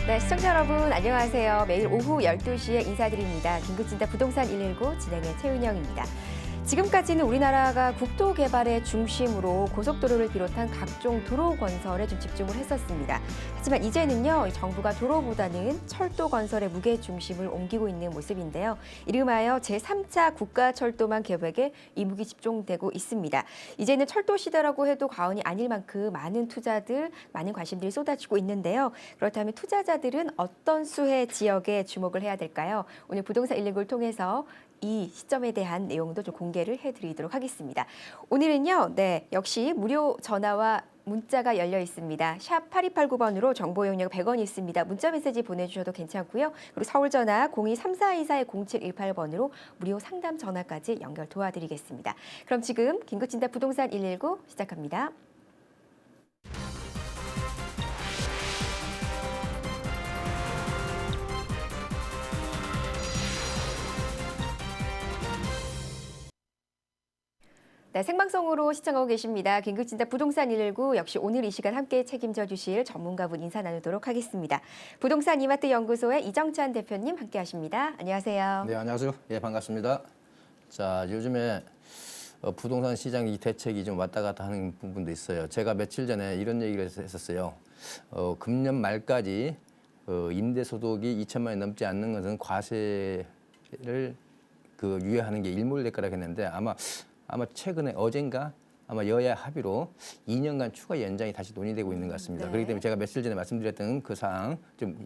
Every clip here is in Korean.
네, 시청자 여러분 안녕하세요. 매일 오후 12시에 인사드립니다. 긴급진단 부동산 119 진행의 최은영입니다. 지금까지는 우리나라가 국토 개발의 중심으로 고속도로를 비롯한 각종 도로 건설에 좀 집중을 했었습니다. 하지만 이제는요, 정부가 도로보다는 철도 건설의 무게 중심을 옮기고 있는 모습인데요. 이름하여 제3차 국가철도망 계획에 이목이 집중되고 있습니다. 이제는 철도 시대라고 해도 과언이 아닐 만큼 많은 투자들, 많은 관심들이 쏟아지고 있는데요. 그렇다면 투자자들은 어떤 수혜 지역에 주목을 해야 될까요? 오늘 부동산 119를 통해서 이 시점에 대한 내용도 좀 공개를 해드리도록 하겠습니다. 오늘은요, 역시 무료 전화와 문자가 열려 있습니다. 샵 8289번으로 정보 이용료가 100원이 있습니다. 문자 메시지 보내주셔도 괜찮고요. 그리고 서울 전화 023424-0718번으로 무료 상담 전화까지 연결 도와드리겠습니다. 그럼 지금 긴급진단 부동산 119 시작합니다. 네, 생방송으로 시청하고 계십니다. 긴급진단 부동산 119 역시 오늘 이 시간 함께 책임져 주실 전문가분 인사 나누도록 하겠습니다. 부동산 이마트 연구소의 이정찬 대표님 함께 하십니다. 안녕하세요. 네, 안녕하세요. 예, 반갑습니다. 자, 요즘에 부동산 시장이 대책이 좀 왔다 갔다 하는 부분도 있어요. 제가 며칠 전에 이런 얘기를 했었어요. 금년 말까지 임대소득이 2천만 원 넘지 않는 것은 과세를 유예하는 게 일몰될 거라고 했는데 아마 최근에 어젠가 아마 여야 합의로 2년간 추가 연장이 다시 논의되고 있는 것 같습니다. 네. 그렇기 때문에 제가 며칠 전에 말씀드렸던 그 사항 좀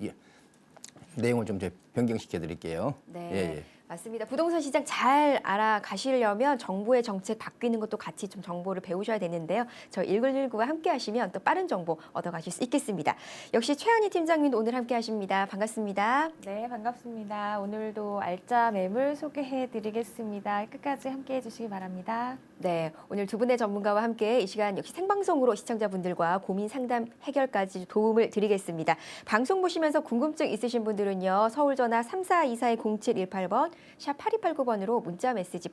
내용을 좀 변경시켜 드릴게요. 네. 예. 맞습니다. 부동산 시장 잘 알아가시려면 정부의 정책 바뀌는 것도 같이 좀 정보를 배우셔야 되는데요. 저희 119와 함께 하시면 또 빠른 정보 얻어가실 수 있겠습니다. 역시 최한희 팀장님도 오늘 함께 하십니다. 반갑습니다. 네, 반갑습니다. 오늘도 알짜 매물 소개해드리겠습니다. 끝까지 함께해 주시기 바랍니다. 네, 오늘 두 분의 전문가와 함께 이 시간 역시 생방송으로 시청자분들과 고민 상담 해결까지 도움을 드리겠습니다. 방송 보시면서 궁금증 있으신 분들은요. 서울 전화 3424-0718번 샵 8289번으로 문자 메시지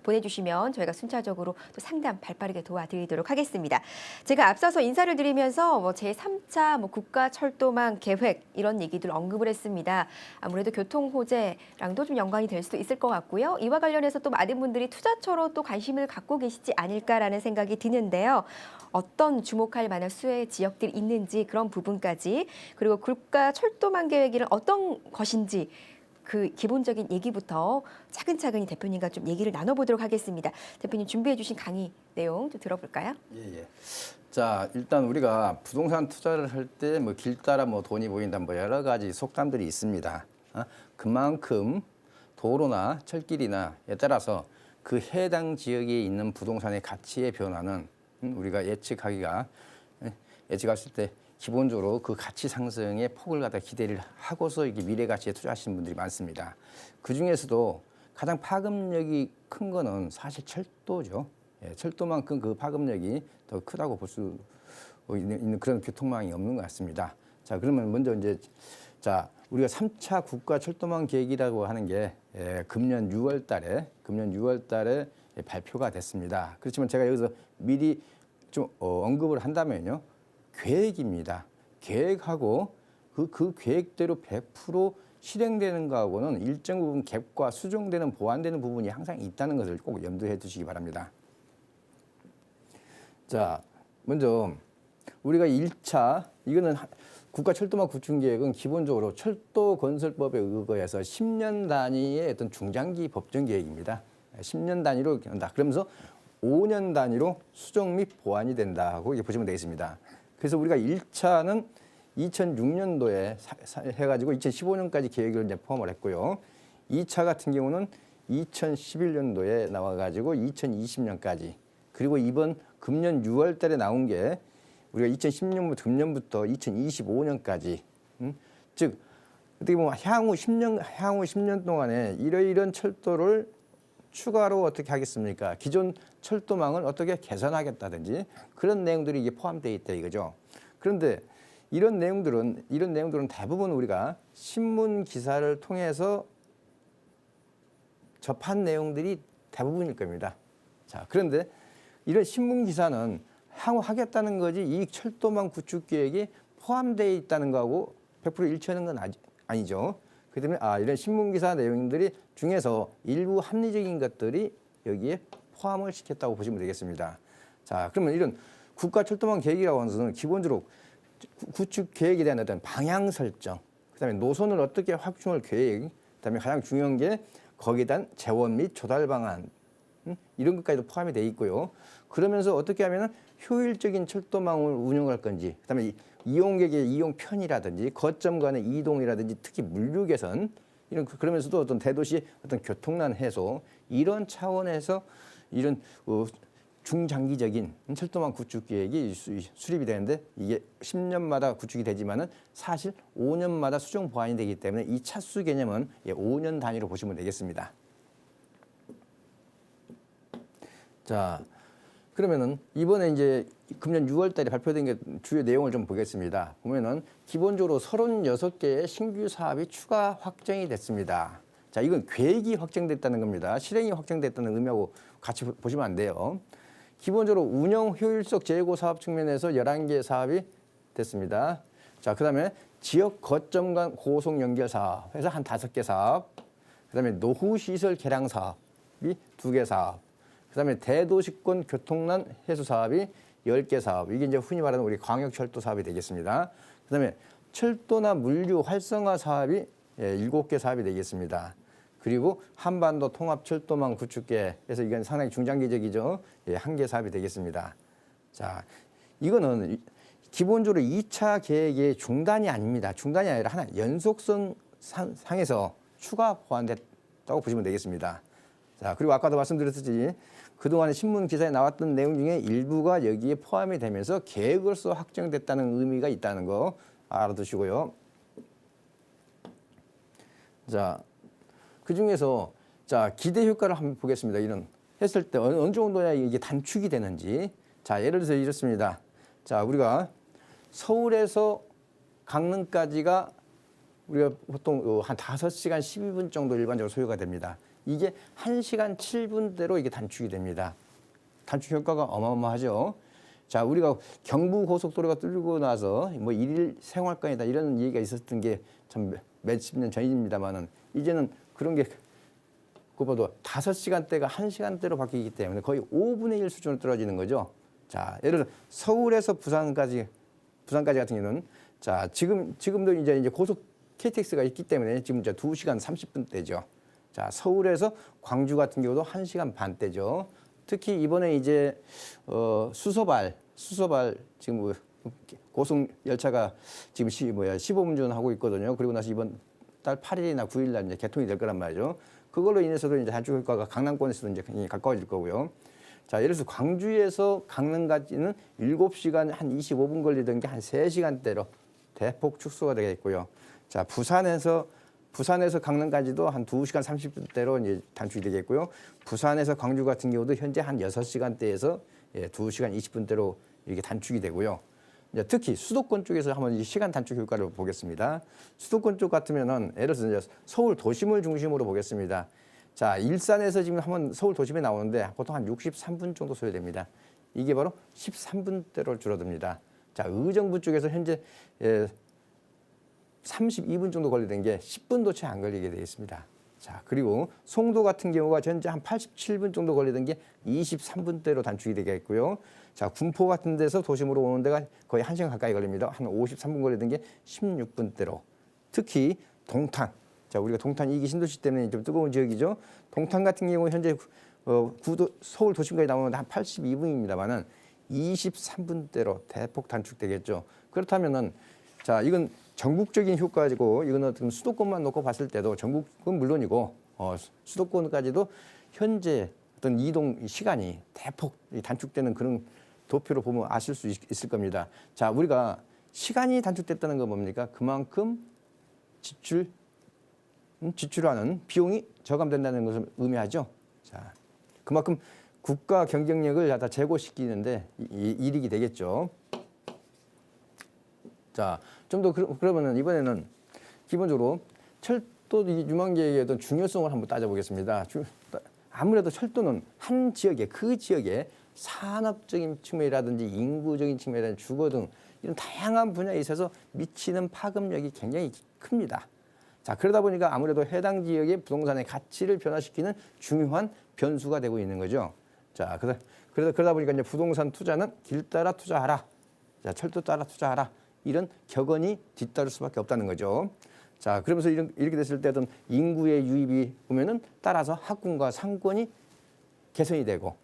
보내주시면 저희가 순차적으로 또 상담 발빠르게 도와드리도록 하겠습니다. 제가 앞서서 인사를 드리면서 제3차 국가철도망 계획 이런 얘기들 언급을 했습니다. 아무래도 교통 호재랑도 좀 연관이 될 수도 있을 것 같고요. 이와 관련해서 또 많은 분들이 투자처로 또 관심을 갖고 계시지 않을까라는 생각이 드는데요. 어떤 주목할 만한 수혜 지역들이 있는지 그런 부분까지 그리고 국가철도망 계획이 어떤 것인지 그 기본적인 얘기부터 차근차근히 대표님과 좀 얘기를 나눠보도록 하겠습니다. 대표님 준비해 주신 강의 내용 좀 들어볼까요? 예. 자, 일단 우리가 부동산 투자를 할 때 길 따라 돈이 보인다 여러 가지 속담들이 있습니다. 그만큼 도로나 철길이나에 따라서 그 해당 지역에 있는 부동산의 가치의 변화는 우리가 예측했을 때 기본적으로 그 가치 상승의 폭을 갖다 기대를 하고서 이게 미래 가치에 투자하시는 분들이 많습니다. 그 중에서도 가장 파급력이 큰 거는 사실 철도죠. 예, 철도만큼 그 파급력이 더 크다고 볼 수 있는 그런 교통망이 없는 것 같습니다. 자, 그러면 먼저 우리가 3차 국가 철도망 계획이라고 하는 게 금년 6월 달에 발표가 됐습니다. 그렇지만 제가 여기서 미리 좀 언급을 한다면요. 계획입니다. 계획하고 그 계획대로 100% 실행되는 거하고는 일정 부분 갭과 수정되는 보완되는 부분이 항상 있다는 것을 꼭 염두해 두시기 바랍니다. 자, 먼저 우리가 1차 이거는 국가철도망 구축계획은 기본적으로 철도건설법에 의거해서 10년 단위의 어떤 중장기 법정 계획입니다. 10년 단위로 한다. 그러면서 5년 단위로 수정 및 보완이 된다고 이렇게 보시면 되겠습니다. 그래서 우리가 1차는 2006년도에 해가지고 2015년까지 계획을 이제 포함을 했고요. 2차 같은 경우는 2011년도에 나와가지고 2020년까지 그리고 이번 금년 6월 달에 나온 게 우리가 2010년부터 금년부터 2025년까지 즉 어떻게 보면 향후 10년 동안에 이러이런 철도를 추가로 어떻게 하겠습니까? 기존 철도망을 어떻게 개선하겠다든지 그런 내용들이 이게 포함되어 있다 이거죠. 그런데 이런 내용들은 대부분 우리가 신문 기사를 통해서 접한 내용들이 대부분일 겁니다. 자, 그런데 이런 신문 기사는 향후 하겠다는 거지 이 철도망 구축 계획이 포함되어 있다는 거하고 100% 일치하는 건 아니죠. 그렇기 때문에 이런 신문기사 내용들이 중에서 일부 합리적인 것들이 여기에 포함을 시켰다고 보시면 되겠습니다. 자, 그러면 이런 국가철도망 계획이라고 하는 것은 기본적으로 구축 계획에 대한 어떤 방향 설정, 그다음에 노선을 어떻게 확충할 계획, 그다음에 가장 중요한 게 거기에 대한 재원 및 조달 방안 이런 것까지도 포함이 돼 있고요. 그러면서 어떻게 하면 효율적인 철도망을 운영할 건지, 그다음에 이용객의 이용 편이라든지 거점 간의 이동이라든지 특히 물류 개선 이런 그러면서도 어떤 대도시 어떤 교통난 해소 이런 차원에서 이런 중장기적인 철도망 구축 계획이 수립이 되는데 이게 10년마다 구축이 되지만은 사실 5년마다 수정 보완이 되기 때문에 이 차수 개념은 5년 단위로 보시면 되겠습니다. 자, 그러면은 이번에 이제 금년 6월 달에 발표된 게 주요 내용을 좀 보겠습니다. 보면은 기본적으로 36개의 신규 사업이 추가 확정이 됐습니다. 자, 이건 계획이 확정됐다는 겁니다. 실행이 확정됐다는 의미하고 같이 보시면 안 돼요. 기본적으로 운영 효율성 제고 사업 측면에서 11개 사업이 됐습니다. 자, 그다음에 지역 거점 간 고속 연결 사업 해서 한 5개 사업. 그다음에 노후 시설 개량 사업이 2개 사업. 그다음에 대도시권 교통난 해소 사업이 10개 사업. 이게 이제 흔히 말하는 우리 광역철도 사업이 되겠습니다. 그다음에 철도나 물류 활성화 사업이 7개 사업이 되겠습니다. 그리고 한반도 통합철도망 구축계에서 이건 상당히 중장기적이죠. 1개 사업이 되겠습니다. 자, 이거는 기본적으로 2차 계획의 중단이 아닙니다. 중단이 아니라 하나 연속성 상에서 추가 보완됐다고 보시면 되겠습니다. 자, 그리고 아까도 말씀드렸듯이 그동안의 신문 기사에 나왔던 내용 중에 일부가 여기에 포함이 되면서 계획으로서 확정됐다는 의미가 있다는 거 알아두시고요. 자, 그 중에서 자, 기대 효과를 한번 보겠습니다. 이런 했을 때 어느 정도야 이게 단축이 되는지. 자, 예를 들어서 이렇습니다. 자, 우리가 서울에서 강릉까지가 우리가 보통 한 5시간 12분 정도 일반적으로 소요가 됩니다. 이게 1시간 7분대로 이게 단축이 됩니다. 단축 효과가 어마어마하죠. 자, 우리가 경부고속도로가 뚫리고 나서 뭐 일일 생활권이다 이런 얘기가 있었던 게 참 몇십 년 전입니다만은 이제는 그런 게 그보다 5시간대가 1시간대로 바뀌기 때문에 거의 5분의 1 수준으로 떨어지는 거죠. 자, 예를 들어 서울에서 부산까지 같은 경우는 자, 지금도 이제 고속 KTX가 있기 때문에 지금 이제 2시간 30분대죠. 자, 서울에서 광주 같은 경우도 1시간 반대죠. 특히 이번에 이제 수서발 지금 고속 열차가 지금 15분 전 하고 있거든요. 그리고 나서 이번 달 8일이나 9일 날 이제 개통이 될 거란 말이죠. 그걸로 인해서도 이제 단축 효과가 강남권에서도 이제 굉장히 가까워질 거고요. 자, 예를 들어서 광주에서 강릉까지는 7시간 한 25분 걸리던 게 한 3시간대로 대폭 축소가 되겠고요. 자, 부산에서 강릉까지도 한 2시간 30분대로 이제 단축이 되겠고요. 부산에서 광주 같은 경우도 현재 한 6시간대에서 2시간 20분대로 이렇게 단축이 되고요. 이제 특히 수도권 쪽에서 한번 이 시간 단축 효과를 보겠습니다. 수도권 쪽 같으면은 예를 들어서 이제 서울 도심을 중심으로 보겠습니다. 자, 일산에서 지금 한번 서울 도심에 나오는데 보통 한 63분 정도 소요됩니다. 이게 바로 13분대로 줄어듭니다. 자, 의정부 쪽에서 현재 32분 정도 걸리던 게 10분도 채 안 걸리게 되어 있습니다. 자, 그리고 송도 같은 경우가 현재 한 87분 정도 걸리던 게 23분대로 단축이 되겠고요. 자, 군포 같은 데서 도심으로 오는 데가 거의 1시간 가까이 걸립니다. 한 53분 걸리던 게 16분대로. 특히 동탄. 자, 우리가 동탄 2기 신도시 때문에 좀 뜨거운 지역이죠. 동탄 같은 경우 현재 서울 도심까지 나오는데 한 82분입니다만은 23분대로 대폭 단축되겠죠. 그렇다면은 자, 이건 전국적인 효과이고 이거는 어떤 수도권만 놓고 봤을 때도 전국은 물론이고 수도권까지도 현재 어떤 이동 시간이 대폭 단축되는 그런 도표로 보면 아실 수 있을 겁니다. 자, 우리가 시간이 단축됐다는 건 뭡니까? 그만큼 지출하는 비용이 저감된다는 것을 의미하죠. 자, 그만큼 국가 경쟁력을 다 제고시키는데 이익이 되겠죠. 자, 좀 더 그러면은 이번에는 기본적으로 철도 유망계획의 어떤 중요성을 한번 따져보겠습니다. 아무래도 철도는 한 지역에 그 지역에 산업적인 측면이라든지 인구적인 측면이라든지 주거 등 이런 다양한 분야에 있어서 미치는 파급력이 굉장히 큽니다. 자, 그러다 보니까 아무래도 해당 지역의 부동산의 가치를 변화시키는 중요한 변수가 되고 있는 거죠. 자, 그러다 보니까 이제 부동산 투자는 길 따라 투자하라. 자, 철도 따라 투자하라. 이런 격언이 뒤따를 수밖에 없다는 거죠. 자, 그러면서 이렇게 됐을 때 어떤 인구의 유입이 보면은 따라서 학군과 상권이 개선이 되고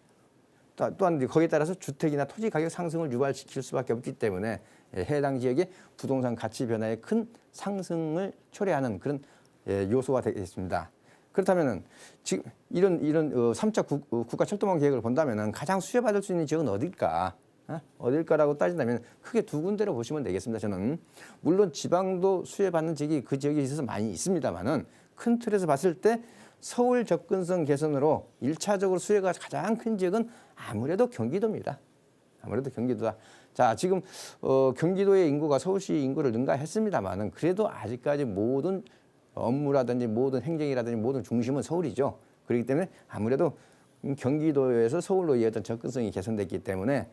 또한 거기에 따라서 주택이나 토지 가격 상승을 유발시킬 수밖에 없기 때문에 해당 지역의 부동산 가치 변화에 큰 상승을 초래하는 그런 요소가 되겠습니다. 그렇다면은 지금 이런 3차 국가 철도망 계획을 본다면은 가장 수혜받을 수 있는 지역은 어딜까? 어딜까라고 따진다면 크게 두 군데로 보시면 되겠습니다. 저는 물론 지방도 수혜받는 지역이 그 지역에 있어서 많이 있습니다만은 큰 틀에서 봤을 때 서울 접근성 개선으로 1차적으로 수혜가 가장 큰 지역은 아무래도 경기도입니다. 아무래도 경기도다. 자, 지금 경기도의 인구가 서울시 인구를 능가했습니다만은 그래도 아직까지 모든 업무라든지 모든 행정이라든지 모든 중심은 서울이죠. 그렇기 때문에 아무래도 경기도에서 서울로 이어졌던 접근성이 개선됐기 때문에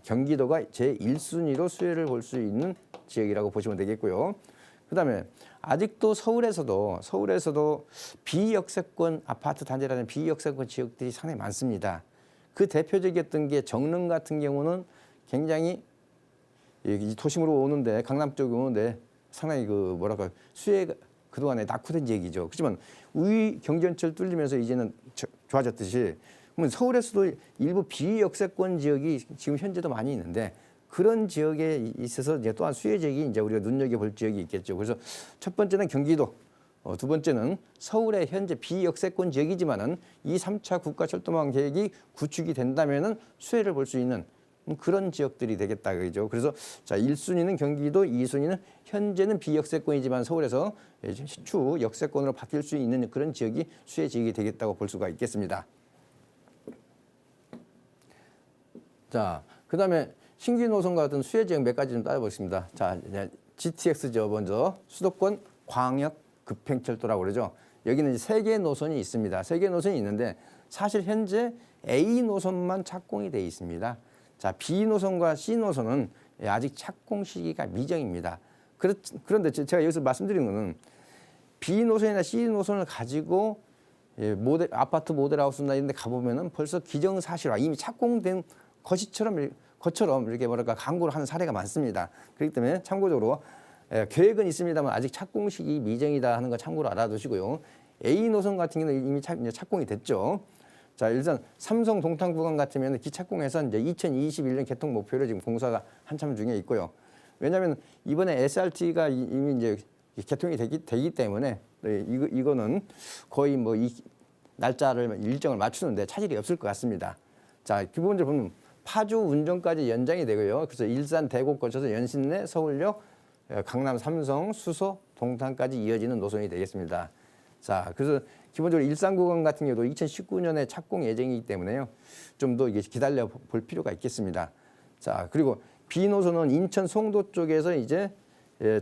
경기도가 제1순위로 수혜를 볼 수 있는 지역이라고 보시면 되겠고요. 그다음에 아직도 서울에서도 비역세권 아파트 단지라는 비역세권 지역들이 상당히 많습니다. 그 대표적이었던 게 정릉 같은 경우는 굉장히 도심으로 오는데 강남 쪽에 오는데 상당히 수혜가 그동안에 낙후된 지역이죠. 그렇지만 우이 경전철 뚫리면서 이제는 좋아졌듯이 그러면 서울에서도 일부 비역세권 지역이 지금 현재도 많이 있는데 그런 지역에 있어서 이제 또한 수혜 지역이 이제 우리가 눈여겨볼 지역이 있겠죠. 그래서 첫 번째는 경기도, 두 번째는 서울의 현재 비역세권 지역이지만은 이 3차 국가철도망 계획이 구축이 된다면은 수혜를 볼 수 있는 그런 지역들이 되겠다 그죠. 그래서 자 1순위는 경기도, 2순위는 현재는 비역세권이지만 서울에서 추후 역세권으로 바뀔 수 있는 그런 지역이 수혜 지역이 되겠다고 볼 수가 있겠습니다. 자, 그다음에 신규 노선 같은 수혜 지역 몇 가지 좀 따져보겠습니다. 자, GTX죠. 먼저 수도권 광역 급행철도라고 그러죠. 여기는 이제 3개의 노선이 있습니다. 3개의 노선이 있는데 사실 현재 A 노선만 착공이 돼 있습니다. 자, B 노선과 C 노선은 아직 착공 시기가 미정입니다. 그런데 제가 여기서 말씀드리는 것은 B 노선이나 C 노선을 가지고 아파트 모델하우스나 이런 데 가보면은 벌써 기정사실화, 이미 착공된 것처럼 이렇게 광고를 하는 사례가 많습니다. 그렇기 때문에 참고적으로 계획은 있습니다만 아직 착공 시기 미정이다 하는 거 참고로 알아두시고요. A 노선 같은 경우는 이미 착공이 됐죠. 자, 일단 삼성 동탄 구간 같으면 기착공해서 이제 2021년 개통 목표로 지금 공사가 한참 중에 있고요. 왜냐하면 이번에 SRT가 이미 이제 개통이 되기 때문에 이거는 거의 뭐 이 날짜를 일정을 맞추는데 차질이 없을 것 같습니다. 자, 기본적으로 보면 파주 운정까지 연장이 되고요. 그래서 일산 대곡 거쳐서 연신내 서울역 강남 삼성 수소 동탄까지 이어지는 노선이 되겠습니다. 자, 그래서 기본적으로 일산 구간 같은 경우도 2019년에 착공 예정이기 때문에요. 좀 더 기다려 볼 필요가 있겠습니다. 자, 그리고 B 노선은 인천 송도 쪽에서 이제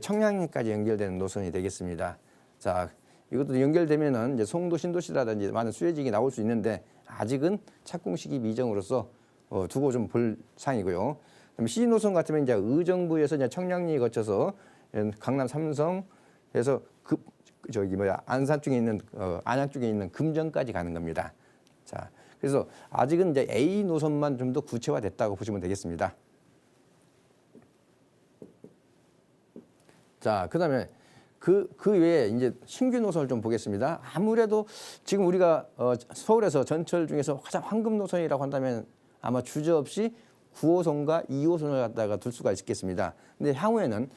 청량리까지 연결되는 노선이 되겠습니다. 자, 이것도 연결되면은 이제 송도 신도시라든지 많은 수혜지역이 나올 수 있는데 아직은 착공 시기 미정으로서 두고 좀 볼 사항이고요. 그다음에 C 노선 같으면 이제 의정부에서 이제 청량리 거쳐서 강남 삼성에서 안산 쪽에 있는 안양 쪽에 있는 금정까지 가는 겁니다. 자, 그래서 아직은 이제 A 노선만 좀 더 구체화됐다고 보시면 되겠습니다. 자, 그다음에 그 외에 이제 신규 노선을 좀 보겠습니다. 아무래도 지금 우리가 서울에서 전철 중에서 가장 황금 노선이라고 한다면 아마 주저없이 9호선과 2호선을 갖다가 둘 수가 있겠습니다. 근데 향후에는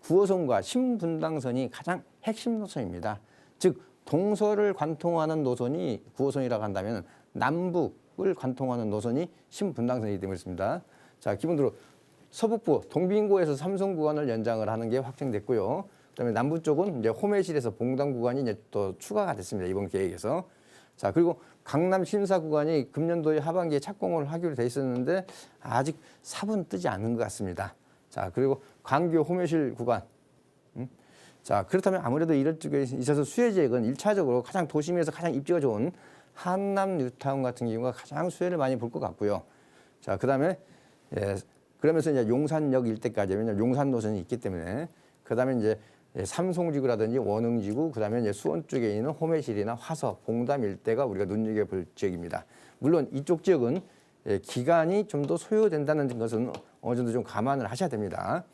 9호선과 신분당선이 가장 핵심 노선입니다. 즉 동서를 관통하는 노선이 9호선이라고 한다면 남북을 관통하는 노선이 신분당선이기 때문에 그렇습니다. 자, 기본적으로 서북부 동빙고에서 삼성 구간을 연장을 하는 게 확정됐고요. 그다음에 남부 쪽은 이제 호매실에서 봉당 구간이 이제 또 추가가 됐습니다. 이번 계획에서. 자, 그리고 강남 신사 구간이 금년도에 하반기에 착공을 하기로 돼 있었는데 아직 삽은 뜨지 않는 것 같습니다. 자, 그리고 광교 호매실 구간. 자, 그렇다면 아무래도 이런 쪽에 있어서 수혜 지역은 1차적으로 가장 도심에서 가장 입지가 좋은 한남 뉴타운 같은 경우가 가장 수혜를 많이 볼 것 같고요. 자, 그다음에 그러면서 이제 용산역 일대까지, 왜냐하면 용산 노선이 있기 때문에, 그다음에 이제 삼송지구라든지 원흥지구, 그다음에 이제 수원 쪽에 있는 호매실이나 화서, 봉담 일대가 우리가 눈여겨볼 지역입니다. 물론 이쪽 지역은 기간이 좀 더 소요된다는 것은 어느 정도 좀 감안을 하셔야 됩니다.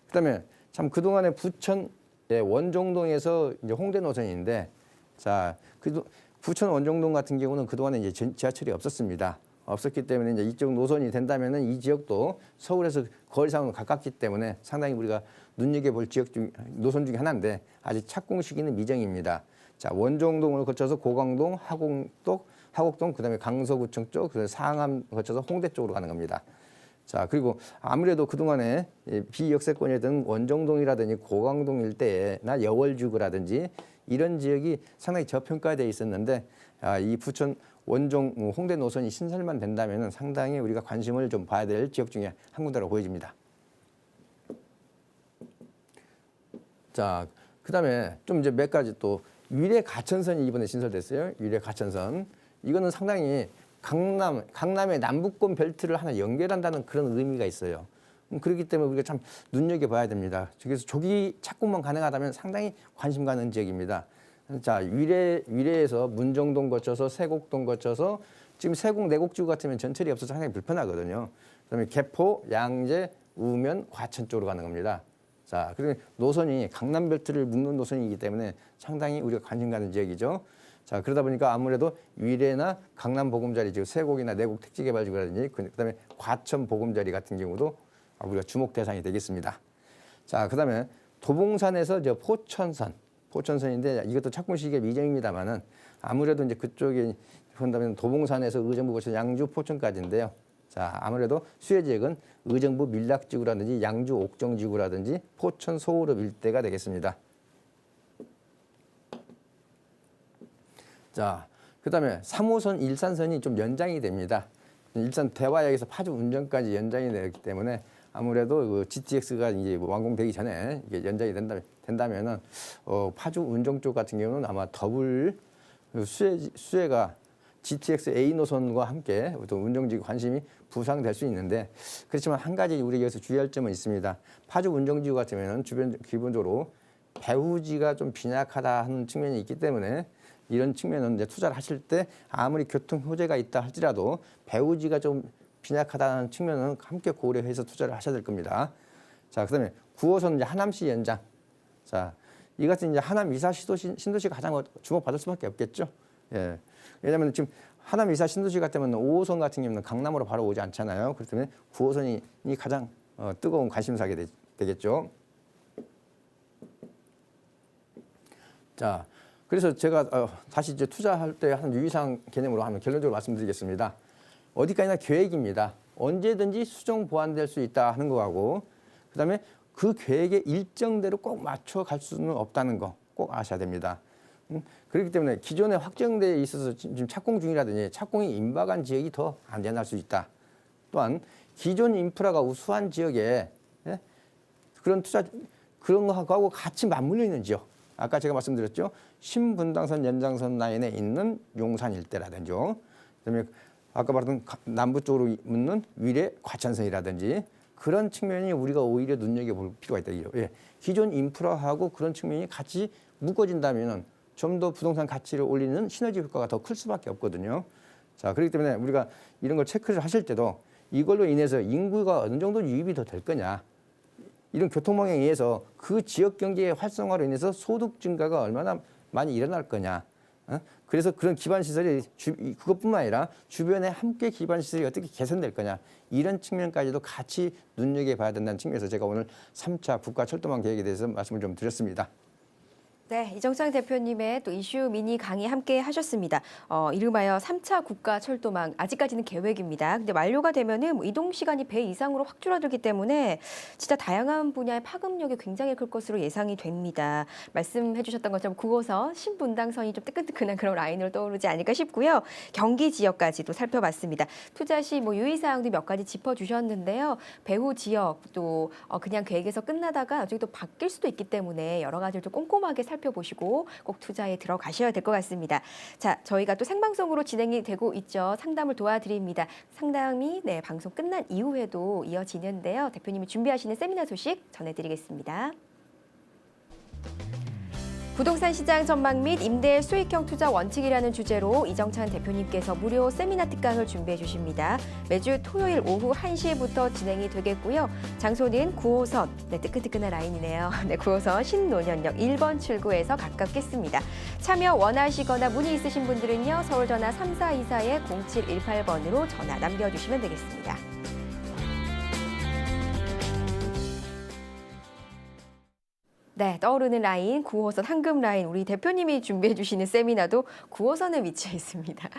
그다음에 참 그동안에 부천 원종동에서 이제 홍대 노선인데, 자, 부천 원종동 같은 경우는 그동안에 이제 지하철이 없었습니다. 없었기 때문에 이제 이쪽 노선이 된다면은 이 지역도 서울에서 거리상으로 가깝기 때문에 상당히 우리가 눈여겨볼 지역 중 노선 중에 하나인데, 아직 착공 시기는 미정입니다. 자, 원종동을 거쳐서 고강동, 하곡동, 그다음에 강서구청 쪽, 그다음에 상암 거쳐서 홍대 쪽으로 가는 겁니다. 자, 그리고 아무래도 그동안에 비역세권이던 원종동이라든지 고강동 일대나 여월주구라든지 이런 지역이 상당히 저평가되어 있었는데, 이 부천 원종 홍대 노선이 신설만 된다면 상당히 우리가 관심을 좀 봐야 될 지역 중에 한 군데로 보여집니다. 자, 그다음에 좀 이제 몇 가지 또 위례 가천선이 이번에 신설됐어요. 위례 가천선. 이거는 상당히 강남의 남북권 벨트를 하나 연결한다는 그런 의미가 있어요. 그렇기 때문에 우리가 참 눈여겨봐야 됩니다. 그래서 조기 착공만 가능하다면 상당히 관심 가는 지역입니다. 자, 위례에서 문정동 거쳐서 세곡동 거쳐서 지금 세곡 내곡지구 같으면 전철이 없어서 상당히 불편하거든요. 그다음에 개포, 양재, 우면, 과천 쪽으로 가는 겁니다. 자, 그리고 노선이 강남 벨트를 묶는 노선이기 때문에 상당히 우리가 관심 가는 지역이죠. 자, 그러다 보니까 아무래도 위례나 강남 보금자리 지구, 세곡이나 내곡 택지개발지구라든지 그다음에 과천 보금자리 같은 경우도 우리가 주목 대상이 되겠습니다. 자, 그다음에 도봉산에서 저 포천선인데 이것도 착공 시기가 미정입니다만은 아무래도 이제 그쪽에 본다면 도봉산에서 의정부 거쳐 양주 포천까지인데요. 자, 아무래도 수혜 지역은 의정부 밀락지구라든지 양주 옥정지구라든지 포천 소우럽 일대가 되겠습니다. 자, 그다음에 3호선 일산선이 좀 연장이 됩니다. 일산 대화역에서 파주 운정까지 연장이 되기 때문에 아무래도 그 GTX가 이제 완공되기 전에 이게 연장이 된다면은 파주 운정 쪽 같은 경우는 아마 더블 수혜가 GTX A 노선과 함께 또 운정지구 관심이 부상될 수 있는데, 그렇지만 한 가지 우리 여기서 주의할 점은 있습니다. 파주 운정지구 같으면은 기본적으로 배후지가 좀 빈약하다 하는 측면이 있기 때문에 이런 측면은 이제 투자를 하실 때 아무리 교통 효제가 있다 할지라도 배후지가 좀 빈약하다는 측면은 함께 고려해서 투자를 하셔야 될 겁니다. 자, 그다음에 9호선 이제 하남시 연장. 자, 이 같은 이제 하남 이사 신도시가 가장 주목받을 수밖에 없겠죠. 예. 왜냐하면 지금 하남 이사 신도시 같으면 5호선 같은 경우는 강남으로 바로 오지 않잖아요. 그렇기 때문에 9호선이 가장 뜨거운 관심사가 되겠죠. 자, 그래서 제가 다시 이제 투자할 때 한 유의사항 개념으로 하면 결론적으로 말씀드리겠습니다. 어디까지나 계획입니다. 언제든지 수정 보완될 수 있다 하는 거하고, 그다음에 그 계획에 일정대로 꼭 맞춰 갈 수는 없다는 거 꼭 아셔야 됩니다. 그렇기 때문에 기존에 확정되어 있어서 지금 착공 중이라든지 착공이 임박한 지역이 더 안전할 수 있다. 또한 기존 인프라가 우수한 지역에 그런 거하고 같이 맞물려 있는 지역. 아까 제가 말씀드렸죠. 신분당선 연장선 라인에 있는 용산 일대라든지, 그다음에 아까 말했던 남부 쪽으로 묻는 위례 과천선이라든지 그런 측면이 우리가 오히려 눈여겨볼 필요가 있다. 예. 기존 인프라하고 그런 측면이 같이 묶어진다면 좀 더 부동산 가치를 올리는 시너지 효과가 더 클 수밖에 없거든요. 자, 그렇기 때문에 우리가 이런 걸 체크를 하실 때도 이걸로 인해서 인구가 어느 정도 유입이 더 될 거냐. 이런 교통망에 의해서 그 지역 경제의 활성화로 인해서 소득 증가가 얼마나 많이 일어날 거냐. 그래서 그런 기반 시설이 그것뿐만 아니라 주변에 함께 기반 시설이 어떻게 개선될 거냐. 이런 측면까지도 같이 눈여겨봐야 된다는 측면에서 제가 오늘 3차 국가철도망 계획에 대해서 말씀을 좀 드렸습니다. 네, 이정창 대표님의 또 이슈 미니 강의 함께 하셨습니다. 이름하여 3차 국가 철도망, 아직까지는 계획입니다. 근데 만료가 되면은 이동 시간이 배 이상으로 확 줄어들기 때문에 진짜 다양한 분야의 파급력이 굉장히 클 것으로 예상이 됩니다. 말씀해 주셨던 것처럼 9호선 신분당선이 좀 뜨끈뜨끈한 그런 라인으로 떠오르지 않을까 싶고요. 경기 지역까지도 살펴봤습니다. 투자 시 유의사항도 몇 가지 짚어주셨는데요. 배후 지역 또 그냥 계획에서 끝나다가 나중에 또 바뀔 수도 있기 때문에 여러 가지를 좀 꼼꼼하게 살펴보시고 꼭 투자에 들어가셔야 될 것 같습니다. 자, 저희가 또 생방송으로 진행이 되고 있죠. 상담을 도와드립니다. 상담이 방송 끝난 이후에도 이어지는데요. 대표님이 준비하시는 세미나 소식 전해드리겠습니다. 부동산 시장 전망 및 임대 수익형 투자 원칙이라는 주제로 이정찬 대표님께서 무료 세미나 특강을 준비해 주십니다. 매주 토요일 오후 1시부터 진행이 되겠고요. 장소는 9호선, 뜨끈뜨끈한 라인이네요. 9호선 신논현역 1번 출구에서 가깝겠습니다. 참여 원하시거나 문의 있으신 분들은요. 서울전화 3424-0718번으로 전화 남겨주시면 되겠습니다. 네, 떠오르는 라인 9호선 황금 라인 우리 대표님이 준비해 주시는 세미나도 9호선에 위치해 있습니다.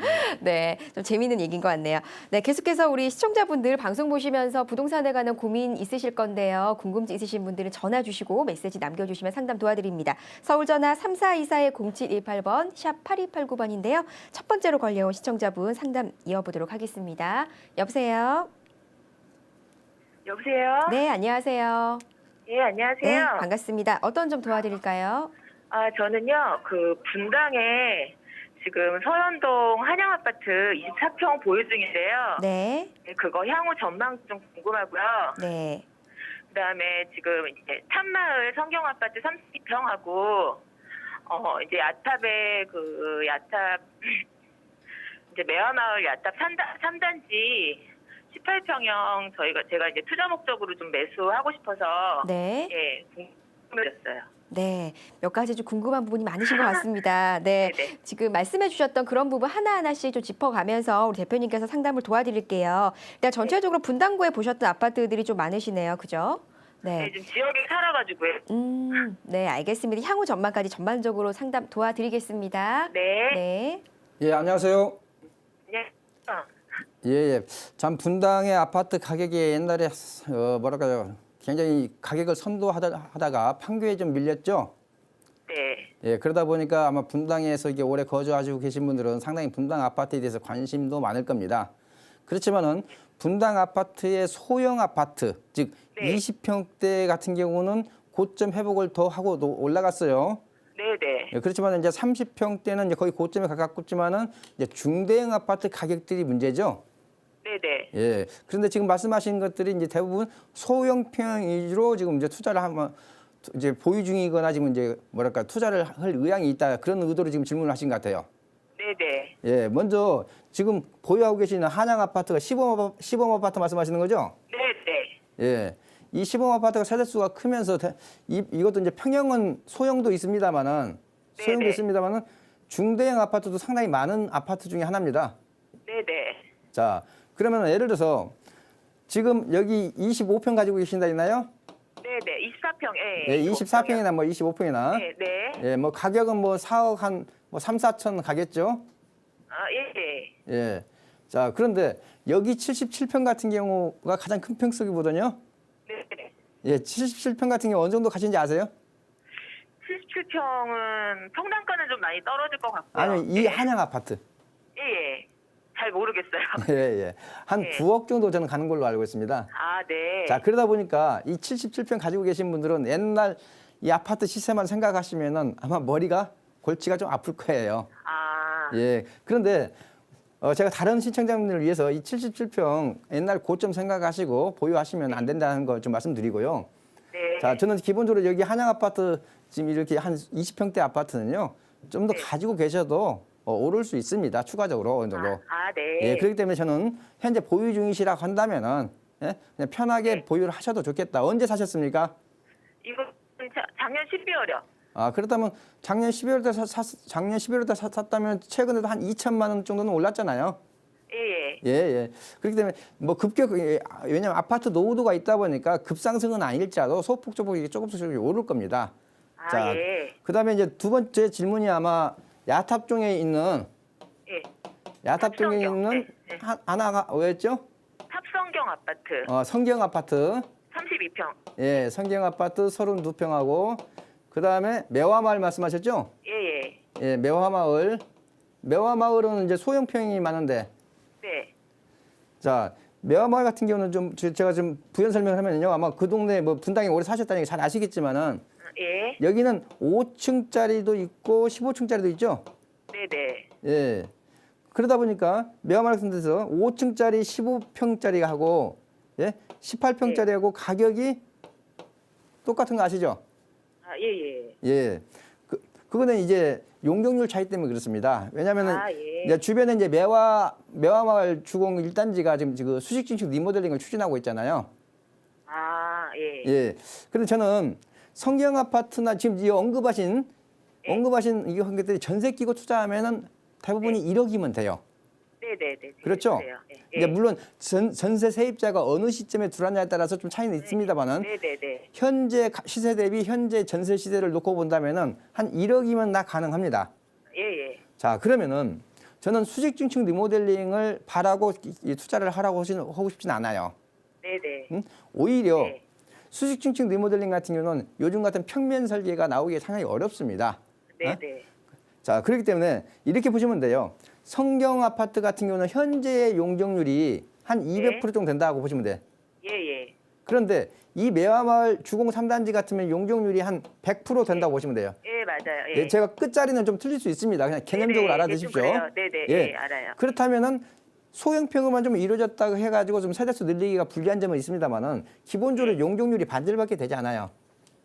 네, 좀 재미있는 얘기인 것 같네요. 네, 계속해서 우리 시청자분들 방송 보시면서 부동산에 관한 고민 있으실 건데요. 궁금증 있으신 분들은 전화 주시고 메시지 남겨주시면 상담 도와드립니다. 서울전화 3424-0718번 샵 8289번인데요. 첫 번째로 걸려온 시청자분 상담 이어보도록 하겠습니다. 여보세요? 여보세요? 네, 안녕하세요. 예, 안녕하세요. 네, 반갑습니다. 어떤 점 도와드릴까요? 저는요, 분당에 지금 서현동 한양아파트 24평 보유 중인데요. 네, 그거 향후 전망 좀 궁금하고요. 네, 그다음에 지금 이제 탑마을 성경아파트 32평하고, 이제 야탑에 야탑, 이제 매화마을 야탑 3단지 18평형 제가 이제 투자 목적으로 좀 매수하고 싶어서 네. 예, 궁금해졌어요. 네, 몇 가지 좀 궁금한 부분이 많으신 것 같습니다. 네, 네네. 지금 말씀해 주셨던 그런 부분 하나하나씩 좀 짚어가면서 우리 대표님께서 상담을 도와드릴게요. 일단 전체적으로 분당구에 보셨던 아파트들이 좀 많으시네요. 그죠? 네, 네. 지금 지역에 살아가지고요. 네, 알겠습니다. 향후 전망까지 전반적으로 상담 도와드리겠습니다. 네. 네. 예, 안녕하세요. 네. 예. 참 분당의 아파트 가격이 옛날에 굉장히 가격을 선도하다가 판교에 좀 밀렸죠. 네. 예, 그러다 보니까 아마 분당에서 이게 오래 거주하시고 계신 분들은 상당히 분당 아파트에 대해서 관심도 많을 겁니다. 그렇지만은 분당 아파트의 소형 아파트, 즉 네. 20평대 같은 경우는 고점 회복을 더 하고 올라갔어요. 네네. 예, 그렇지만 이제 30평대는 이제 거의 고점에 가깝지만은 이제 중대형 아파트 가격들이 문제죠. 네네. 예. 그런데 지금 말씀하신 것들이 이제 대부분 소형평 위주로 지금 이제 투자를 하면 이제 보유 중이거나 지금 이제 투자를 할 의향이 있다 그런 의도로 지금 질문을 하신 것 같아요. 네네. 예. 먼저 지금 보유하고 계시는 한양 아파트가 시범 아파트 말씀하시는 거죠? 네네. 예. 이 시범 아파트가 세대수가 크면서 이것도 이제 평형은 소형도 있습니다만은 중대형 아파트도 상당히 많은 아파트 중에 하나입니다. 네네. 자, 그러면 예를 들어서 지금 여기 25평 가지고 계신다 했나요? 네네. 24평. 예. 예, 24평이나 뭐 25평이나. 네네. 예, 뭐 가격은 뭐 4억 한 3, 4천 가겠죠? 예. 예. 자, 그런데 여기 77평 같은 경우가 가장 큰 평수기거든요. 네네. 예, 77평 같은 경우 어느 정도 가시는지 아세요? 77평은 평당가는 좀 많이 떨어질 것 같고요. 아니, 이 한양 아파트. 예. 잘 모르겠어요. 예. 한 네. 9억 정도 저는 가는 걸로 알고 있습니다. 네. 자, 그러다 보니까 이 77평 가지고 계신 분들은 옛날 이 아파트 시세만 생각하시면은 아마 머리가 골치가 좀 아플 거예요. 예. 그런데 제가 다른 시청자분들을 위해서 이 77평 옛날 고점 생각하시고 보유하시면 안 된다는 걸 좀 말씀드리고요. 네. 자, 저는 기본적으로 여기 한양 아파트 지금 이렇게 한 20평대 아파트는요. 좀 더 네. 가지고 계셔도 오를 수 있습니다. 추가적으로 어느 정도. 네. 예, 그렇기 때문에 저는 현재 보유 중이시라고 한다면은 그냥 편하게 네. 보유를 하셔도 좋겠다. 언제 사셨습니까? 이거 작년 12월이요. 아, 그렇다면 작년 12월 때 샀다면 최근에도 한 2천만 원 정도는 올랐잖아요. 예. 예. 그렇기 때문에 뭐 왜냐면 아파트 노후도가 있다 보니까 급상승은 아닐지라도 소폭적으로 조금씩 오를 겁니다. 자, 예. 그다음에 이제 두 번째 질문이 아마 야탑 쪽에 있는 예. 야탑 쪽에 탑성경. 있는 네. 하나가 뭐였죠? 탑성경 아파트 성경 아파트. 32평. 예, 성경 아파트 32평하고 그다음에 매화마을 말씀하셨죠? 예. 예, 매화마을. 매화마을은 이제 소형평이 많은데 네. 자, 매화마을 같은 경우는 좀 제가 좀 부연 설명을 하면요. 아마 그 동네 뭐 분당에 오래 사셨다니까 잘 아시겠지만은 예. 여기는 5층짜리도 있고 15층짜리도 있죠. 네네. 예. 그러다 보니까 매화 말씀 드려서 5층짜리 15평짜리가 하고 예? 18평짜리하고 가격이 똑같은 거 아시죠? 아, 예. 예. 그거는 이제 용적률 차이 때문에 그렇습니다. 왜냐면은 아, 예. 이제 주변에 이제 매화마을 주공 1단지가 지금 그 수직 증축 리모델링을 추진하고 있잖아요. 아, 예. 예. 그런데 저는 성경 아파트나 지금 이 언급하신 이 관계들이 전세 끼고 투자하면은 대부분이 1억이면 돼요. 네네네. 그렇죠? 그래요. 예. 이제 물론 전세 세입자가 어느 시점에 들어왔냐에 따라서 좀 차이는 있습니다만은 네네네. 현재 시세 대비 현재 전세 시세를 놓고 본다면은 한 1억이면 나 가능합니다. 예. 자, 그러면은 저는 수직 증축 리모델링을 바라고 이 투자를 하고 싶진 않아요. 네네. 응? 오히려 네. 수직 증축 리모델링 같은 경우는 요즘 같은 평면 설계가 나오기 상당히 어렵습니다. 네네. 자, 그렇기 때문에 이렇게 보시면 돼요. 성경 아파트 같은 경우는 현재의 용적률이 한 200% 정도 된다고 보시면 돼. 예. 그런데 이 매화마을 주공 3단지 같으면 용적률이 한 100% 된다고 보시면 돼요. 예, 맞아요. 예. 예, 제가 끝자리는 좀 틀릴 수 있습니다. 그냥 개념적으로 네네. 알아두십시오. 예, 좀 그래요. 네네. 예. 예, 알아요. 그렇다면은 소형평으로만 좀 이루어졌다고 해가지고 좀 세대수 늘리기가 불리한 점은 있습니다만은 기본적으로 용적률이 반절밖에 되지 않아요.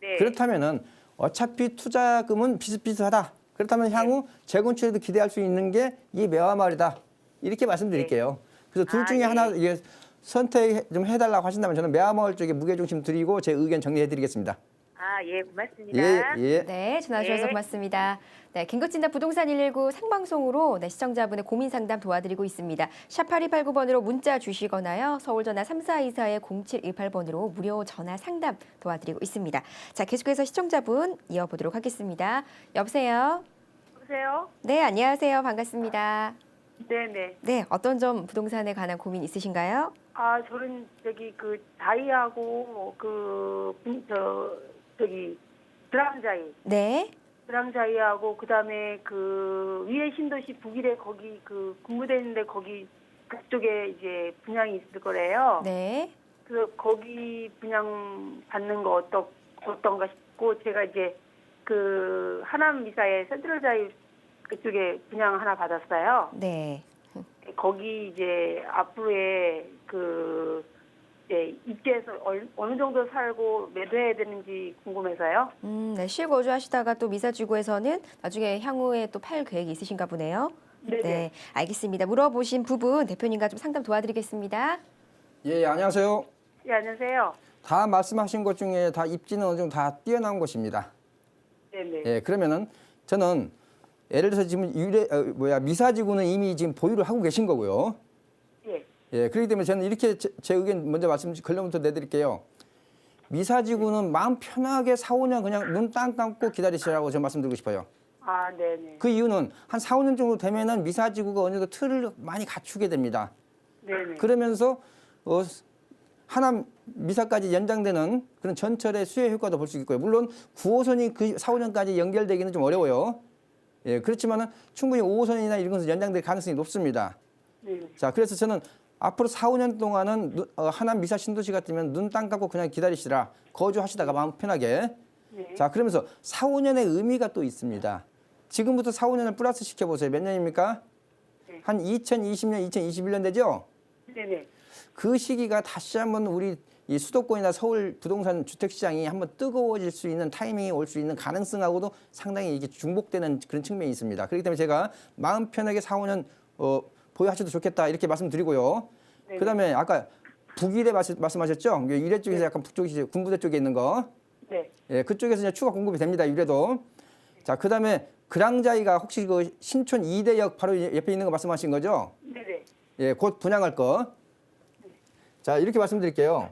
네. 그렇다면은 어차피 투자금은 비슷비슷하다. 그렇다면 향후 재건축에도 기대할 수 있는 게 이 매화마을이다. 이렇게 말씀드릴게요. 그래서 둘 중에 예. 하나 이게 선택 좀 해달라고 하신다면 저는 매화마을 쪽에 무게중심 드리고 제 의견 정리해드리겠습니다. 아, 예, 고맙습니다. 예. 네, 전화 주셔서 예. 고맙습니다. 네, 긴급진단 부동산 119 생방송으로 시청자분의 고민 상담 도와드리고 있습니다. 샵 8289번으로 문자 주시거나요. 서울 전화 3424-0718번으로 무료 전화 상담 도와드리고 있습니다. 자, 계속해서 시청자분 이어보도록 하겠습니다. 여보세요? 여보세요? 네, 안녕하세요. 반갑습니다. 네네. 네, 어떤 점 부동산에 관한 고민 있으신가요? 아, 저는 그 다이하고 드랑자이, 네, 드랑자이하고 그다음에 그 위에 신도시 북일에 거기 그 군부대 있는데 거기 그쪽에 이제 분양이 있을 거래요. 네. 그래서 거기 분양 받는 거 어떤가 싶고 제가 이제 그 하남 미사의 센트럴자이 그쪽에 분양 하나 받았어요. 네. 거기 이제 앞으로의 입지에서 어느 정도 살고 매도해야 되는지 궁금해서요. 네, 실거주하시다가 또 미사지구에서는 나중에 향후에 또 팔 계획이 있으신가 보네요. 네네. 네, 알겠습니다. 물어보신 부분 대표님과 좀 상담 도와드리겠습니다. 예, 안녕하세요. 예, 안녕하세요. 다 말씀하신 것 중에 다 입지는 어느 정도 다 뛰어난 곳입니다. 네네. 예, 그러면은 저는 예를 들어서 지금 미사지구는 이미 지금 보유를 하고 계신 거고요. 예. 예, 그렇기 때문에 저는 이렇게 제 의견 먼저 결론부터 내드릴게요. 미사지구는 마음 편하게 4, 5년 그냥 눈 땅 감고 기다리시라고 저 말씀드리고 싶어요. 아, 네네. 그 이유는 한 4, 5년 정도 되면은 미사지구가 어느 정도 틀을 많이 갖추게 됩니다. 네네. 그러면서 하남 미사까지 연장되는 그런 전철의 수요 효과도 볼 수 있고요. 물론 9호선이 그 4, 5년까지 연결되기는 좀 어려워요. 예, 그렇지만은 충분히 5호선이나 이런 것은 연장될 가능성이 높습니다. 네네. 자, 그래서 저는 앞으로 4, 5년 동안은 하남 미사 신도시 같으면 눈 땅 감고 그냥 기다리시라. 거주하시다가 마음 편하게. 네. 자, 그러면서 4, 5년의 의미가 또 있습니다. 지금부터 4, 5년을 플러스 시켜보세요. 몇 년입니까? 네. 한 2020년, 2021년 되죠? 네네. 그 시기가 다시 한번 우리 이 수도권이나 서울 부동산 주택 시장이 한번 뜨거워질 수 있는 타이밍이 올 수 있는 가능성하고도 상당히 이게 중복되는 그런 측면이 있습니다. 그렇기 때문에 제가 마음 편하게 4, 5년 보유하셔도 좋겠다 이렇게 말씀드리고요. 네. 그다음에 아까 북일에 말씀하셨죠? 유래 쪽에서 약간 북쪽이 군부대 쪽에 있는 거. 네. 예, 그쪽에서 이제 추가 공급이 됩니다. 유래도. 자, 그다음에 그랑자이가 혹시 그 신촌 2대역 바로 옆에 있는 거 말씀하신 거죠? 네네. 예, 곧 분양할 거. 자, 이렇게 말씀드릴게요.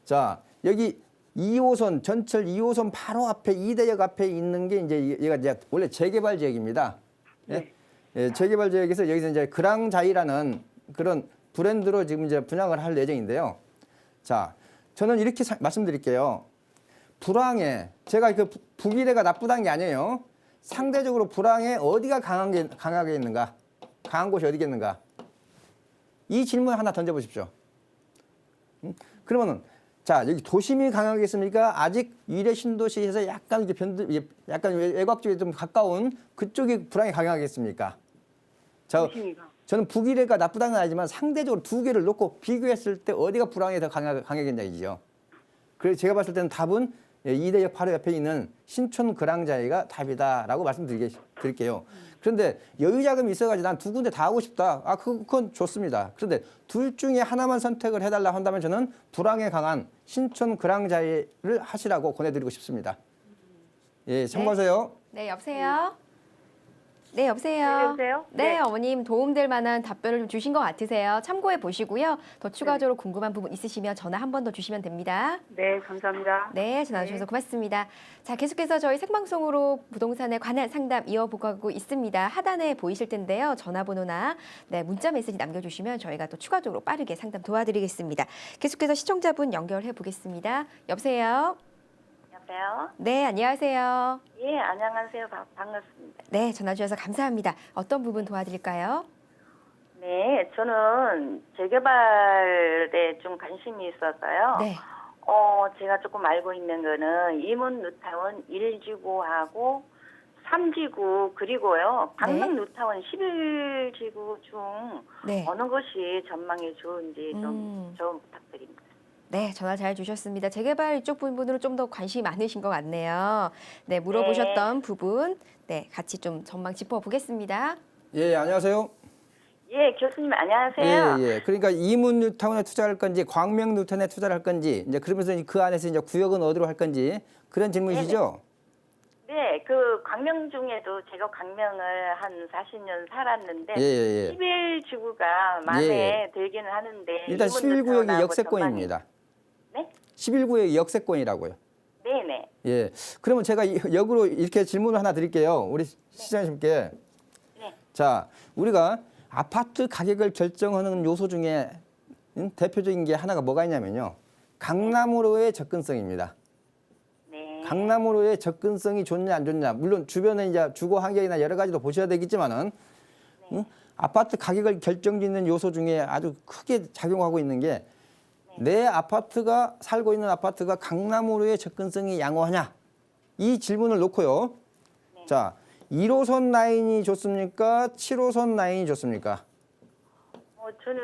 자, 여기 2호선, 전철 2호선 바로 앞에 2대역 앞에 있는 게 이제 얘가 이제 원래 재개발 지역입니다. 예? 네. 예, 재개발 지역에서 여기서 이제 그랑자이라는 그런 브랜드로 지금 이제 분양을 할 예정인데요. 자, 저는 이렇게 말씀드릴게요. 불황에 제가 그 북일해가 나쁘다는 게 아니에요. 상대적으로 불황에 어디가 강하게 있는가? 강한 곳이 어디겠는가? 이 질문 하나 던져보십시오. 그러면은 자, 여기 도심이 강하겠습니까? 아직 위례 신도시에서 약간 이렇게 약간 외곽 쪽에 좀 가까운 그쪽이 불황이 강하겠습니까? 도심이가. 저는 북위례가 나쁘다는 건 아니지만 상대적으로 두 개를 놓고 비교했을 때 어디가 불황이 더 강하겠냐이죠. 그래서 제가 봤을 때는 답은 이대역 바로 옆에 있는 신촌 그랑자이가 답이다라고 말씀드릴게요. 그런데 여유 자금이 있어가지고 난 두 군데 다 하고 싶다. 그건 좋습니다. 그런데 둘 중에 하나만 선택을 해달라 한다면 저는 불황에 강한 신촌 그랑자이를 하시라고 권해드리고 싶습니다. 예, 참고하세요. 네, 여보세요? 네, 여보세요? 네, 여보세요? 네, 네. 어머님 도움될 만한 답변을 좀 주신 것 같으세요. 참고해 보시고요. 더 추가적으로 궁금한 부분 있으시면 전화 한 번 더 주시면 됩니다. 네, 감사합니다. 네, 전화 주셔서 고맙습니다. 자, 계속해서 저희 생방송으로 부동산에 관한 상담 이어보고 있습니다. 하단에 보이실 텐데요. 전화번호나 문자 메시지 남겨주시면 저희가 또 추가적으로 빠르게 상담 도와드리겠습니다. 계속해서 시청자분 연결해 보겠습니다. 여보세요? 여보세요? 네, 안녕하세요. 예, 안녕하세요. 반갑습니다. 네, 전화 주셔서 감사합니다. 어떤 부분 도와드릴까요? 네, 저는 재개발에 좀 관심이 있어서요. 네. 제가 조금 알고 있는 거는 이문 뉴타운 1지구하고 3지구 그리고요. 강릉 뉴타운 11지구 중 네. 어느 것이 전망이 좋은지 좀 부탁드립니다. 네, 전화 잘 주셨습니다. 재개발 이쪽 부분으로 좀 더 관심이 많으신 것 같네요. 네, 물어보셨던 부분, 같이 좀 전망 짚어보겠습니다. 예, 안녕하세요. 예, 교수님 안녕하세요. 예. 그러니까 이문 뉴타운에 투자할 건지 광명 뉴타운에 투자를 할 건지 이제 그러면서 그 안에서 이제 구역은 어디로 할 건지 그런 질문이시죠? 네, 그 광명 중에도 제가 광명을 한 40년 살았는데 예. 11지구가 마음에 들기는 하는데 일단 이문 11구역이 뉴타운하고 역세권입니다. 네? 11구역이 역세권이라고요. 네네. 예. 그러면 제가 역으로 이렇게 질문을 하나 드릴게요. 우리 시장님께. 네. 자, 우리가 아파트 가격을 결정하는 요소 중에 대표적인 게 하나가 뭐가 있냐면요. 강남으로의 접근성입니다. 네. 강남으로의 접근성이 좋냐 안 좋냐. 물론 주변에 이제 주거 환경이나 여러 가지도 보셔야 되겠지만은 아파트 가격을 결정짓는 요소 중에 아주 크게 작용하고 있는 게 내 아파트가 살고 있는 아파트가 강남으로의 접근성이 양호하냐. 이 질문을 놓고요. 자, 1호선 라인이 좋습니까? 7호선 라인이 좋습니까? 저는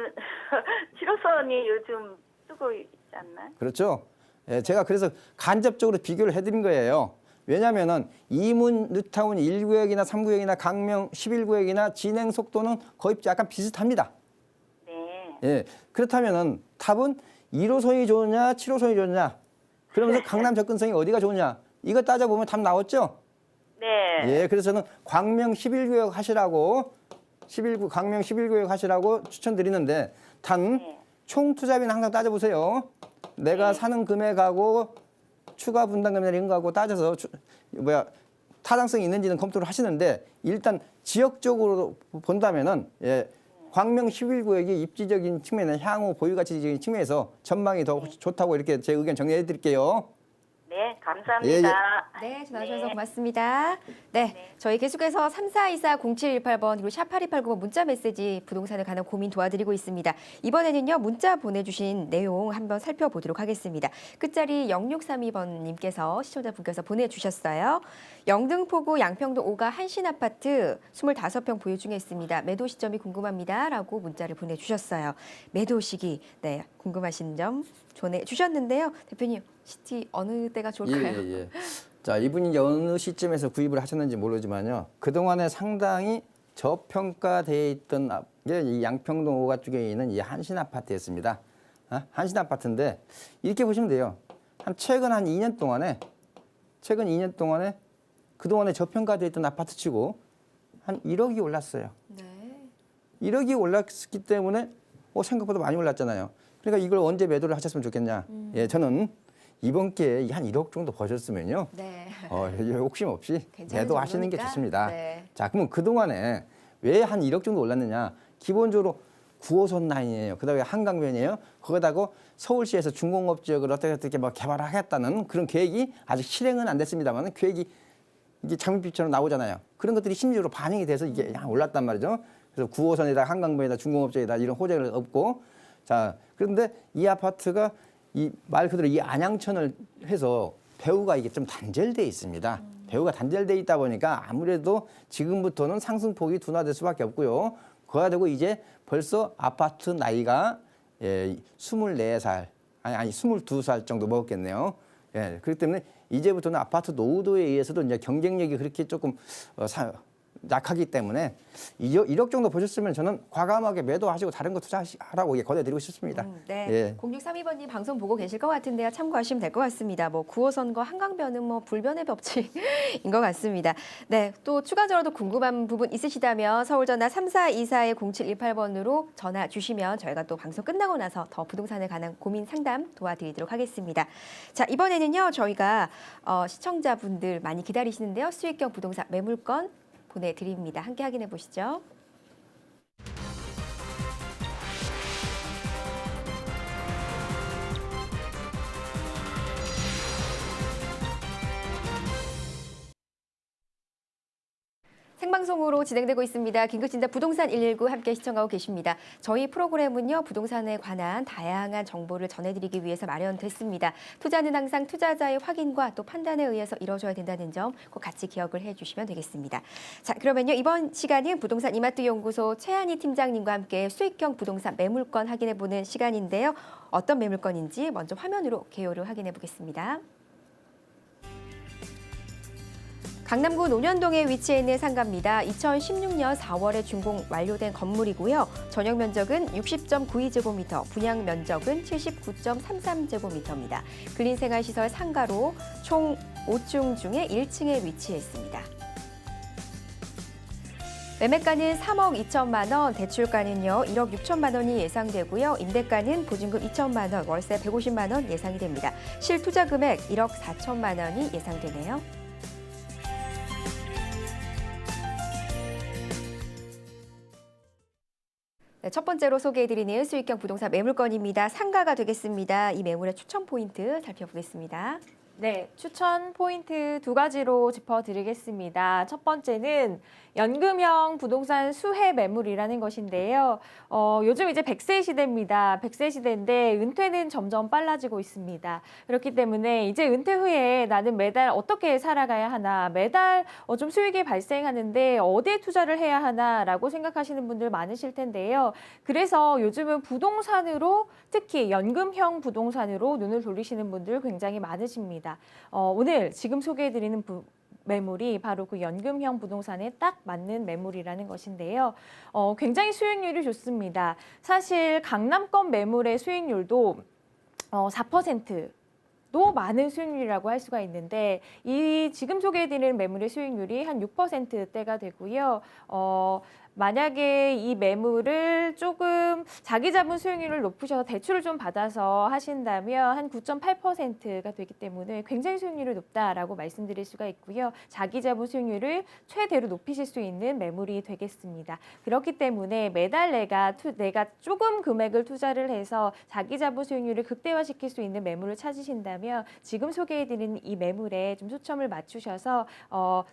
7호선이 요즘 쓰고 있지 않나요? 그렇죠. 예, 제가 그래서 간접적으로 비교를 해드린 거예요. 왜냐하면은 이문 뉴타운 1구역이나 3구역이나 강명 11구역이나 진행 속도는 거의 약간 비슷합니다. 네. 예, 그렇다면은 답은 1호선이 좋으냐, 7호선이 좋으냐. 그러면서 강남 접근성이 어디가 좋으냐. 이거 따져보면 답 나왔죠? 네. 예, 그래서 저는 광명 11구역 하시라고 광명 11구역 하시라고 추천드리는데 단 총 투자비는 항상 따져보세요. 내가 사는 금액하고 추가 분담 금액 이런 거하고 따져서 타당성이 있는지는 검토를 하시는데 일단 지역적으로 본다면은 광명 11구역이 입지적인 측면에 향후 보유가치적인 측면에서 전망이 더 좋다고 이렇게 제 의견 정리해 드릴게요. 네, 감사합니다. 네, 전화 주셔서 고맙습니다. 네, 저희 계속해서 3424-0718번 그리고 샵8289번 문자 메시지 부동산에 관한 고민 도와드리고 있습니다. 이번에는요, 문자 보내주신 내용 한번 살펴보도록 하겠습니다. 끝자리 0632번님께서 시청자분께서 보내주셨어요. 영등포구 양평동 5가 한신아파트 25평 보유 중에 있습니다. 매도 시점이 궁금합니다. 라고 문자를 보내주셨어요. 매도 시기, 궁금하신 점 전해주셨는데요. 대표님, 시티 어느 때가 좋을까요? 예. 자, 이분이 어느 시점에서 구입을 하셨는지 모르지만요. 그동안에 상당히 저평가되어 있던 게 이 양평동 5가 쪽에 있는 이 한신아파트였습니다. 한신아파트인데 이렇게 보시면 돼요. 최근 2년 동안에 그동안에 저평가되어 있던 아파트치고 한 1억이 올랐어요. 네. 1억이 올랐기 때문에 생각보다 많이 올랐잖아요. 그러니까 이걸 언제 매도를 하셨으면 좋겠냐. 예, 저는 이번 기회에 한 1억 정도 버셨으면요. 네. 욕심 없이 괜찮은 매도하시는 게 정도니까. 좋습니다. 네. 자, 그러면 그동안에 왜 한 1억 정도 올랐느냐. 기본적으로 9호선 라인이에요. 그다음에 한강변이에요. 거기다가 서울시에서 중공업 지역을 어떻게 개발하겠다는 그런 계획이 아직 실행은 안 됐습니다만 계획이 이게 장밋빛처럼 나오잖아요. 그런 것들이 심리적으로 반영이 돼서 이게 올랐단 말이죠. 그래서 9호선에다 한강변에다 중공업 지역에다 이런 호재를 얻고 자, 그런데 이 아파트가 이 말 그대로 이 안양천을 해서 배후가 이게 좀 단절돼 있습니다. 배후가 단절돼 있다 보니까 아무래도 지금부터는 상승폭이 둔화될 수밖에 없고요. 그가 되고 이제 벌써 아파트 나이가 24살, 아니 22살 정도 먹었겠네요. 예, 그렇기 때문에 이제부터는 아파트 노후도에 의해서도 이제 경쟁력이 그렇게 조금 약하기 때문에 1억 정도 보셨으면 저는 과감하게 매도하시고 다른 거 투자하라고 권해드리고 싶습니다. 네. 예. 0632번님 방송 보고 계실 것 같은데요. 참고하시면 될 것 같습니다. 뭐 9호선과 한강변은 뭐 불변의 법칙인 것 같습니다. 네. 또 추가적으로 궁금한 부분 있으시다면 서울전화 3424-0718번으로 전화 주시면 저희가 또 방송 끝나고 나서 더 부동산에 관한 고민 상담 도와드리도록 하겠습니다. 자, 이번에는요. 저희가 시청자분들 많이 기다리시는데요. 수익형 부동산 매물권 보내드립니다. 함께 확인해 보시죠. 생방송으로 진행되고 있습니다. 긴급진단 부동산 119 함께 시청하고 계십니다. 저희 프로그램은요, 부동산에 관한 다양한 정보를 전해드리기 위해서 마련됐습니다. 투자는 항상 투자자의 확인과 또 판단에 의해서 이루어져야 된다는 점 꼭 같이 기억을 해주시면 되겠습니다. 자, 그러면요, 이번 시간은 부동산 이마트 연구소 최한희 팀장님과 함께 수익형 부동산 매물권 확인해보는 시간인데요. 어떤 매물권인지 먼저 화면으로 개요를 확인해 보겠습니다. 강남구 논현동에 위치해 있는 상가입니다. 2016년 4월에 준공 완료된 건물이고요. 전용 면적은 60.92제곱미터, 분양 면적은 79.33제곱미터입니다. 근린생활시설 상가로 총 5층 중에 1층에 위치해 있습니다. 매매가는 3억 2천만 원, 대출가는요 1억 6천만 원이 예상되고요. 임대가는 보증금 2천만 원, 월세 150만 원 예상이 됩니다. 실투자 금액 1억 4천만 원이 예상되네요. 네, 첫 번째로 소개해드리는 수익형 부동산 매물권입니다. 상가가 되겠습니다. 이 매물의 추천 포인트 살펴보겠습니다. 네, 추천 포인트 두 가지로 짚어드리겠습니다. 첫 번째는 연금형 부동산 수혜 매물이라는 것인데요. 요즘 이제 100세 시대입니다. 100세 시대인데 은퇴는 점점 빨라지고 있습니다. 그렇기 때문에 이제 은퇴 후에 나는 매달 어떻게 살아가야 하나, 매달 좀 수익이 발생하는데 어디에 투자를 해야 하나라고 생각하시는 분들 많으실 텐데요. 그래서 요즘은 부동산으로, 특히 연금형 부동산으로 눈을 돌리시는 분들 굉장히 많으십니다. 오늘 지금 소개해드리는 매물이 바로 그 연금형 부동산에 딱 맞는 매물이라는 것인데요. 굉장히 수익률이 좋습니다. 사실 강남권 매물의 수익률도 4%도 많은 수익률이라고 할 수가 있는데 이 지금 소개해드리는 매물의 수익률이 한 6%대가 되고요. 만약에 이 매물을 조금 자기 자본 수익률을 높으셔서 대출을 좀 받아서 하신다면 한 9.8%가 되기 때문에 굉장히 수익률이 높다라고 말씀드릴 수가 있고요. 자기 자본 수익률을 최대로 높이실 수 있는 매물이 되겠습니다. 그렇기 때문에 매달 내가 조금 금액을 투자를 해서 자기 자본 수익률을 극대화시킬 수 있는 매물을 찾으신다면 지금 소개해드리는 이 매물에 좀 초점을 맞추셔서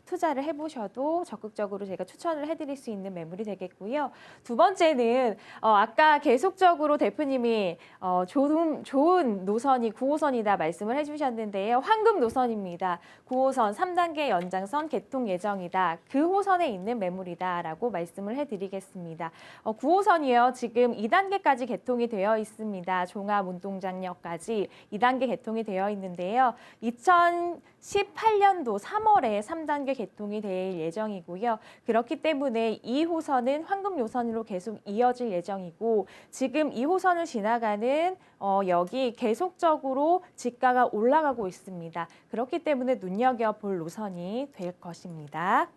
투자를 해보셔도 적극적으로 제가 추천을 해드릴 수 있는 매물이 되겠고요. 두 번째는 아까 계속적으로 대표님이 좋은 노선이 9호선이다 말씀을 해주셨는데요. 황금 노선입니다. 9호선 3단계 연장선 개통 예정이다. 그 호선에 있는 매물이다라고 말씀을 해드리겠습니다. 9호선이요. 지금 2단계까지 개통이 되어 있습니다. 종합운동장역까지 2단계 개통이 되어 있는데요. 2018년도 3월에 3단계 개통이 될 예정이고요. 그렇기 때문에 이 호선은 황금 요선으로 계속 이어질 예정이고 지금 이 호선을 지나가는 역이 계속적으로 지가가 올라가고 있습니다. 그렇기 때문에 눈여겨볼 노선이 될 것입니다.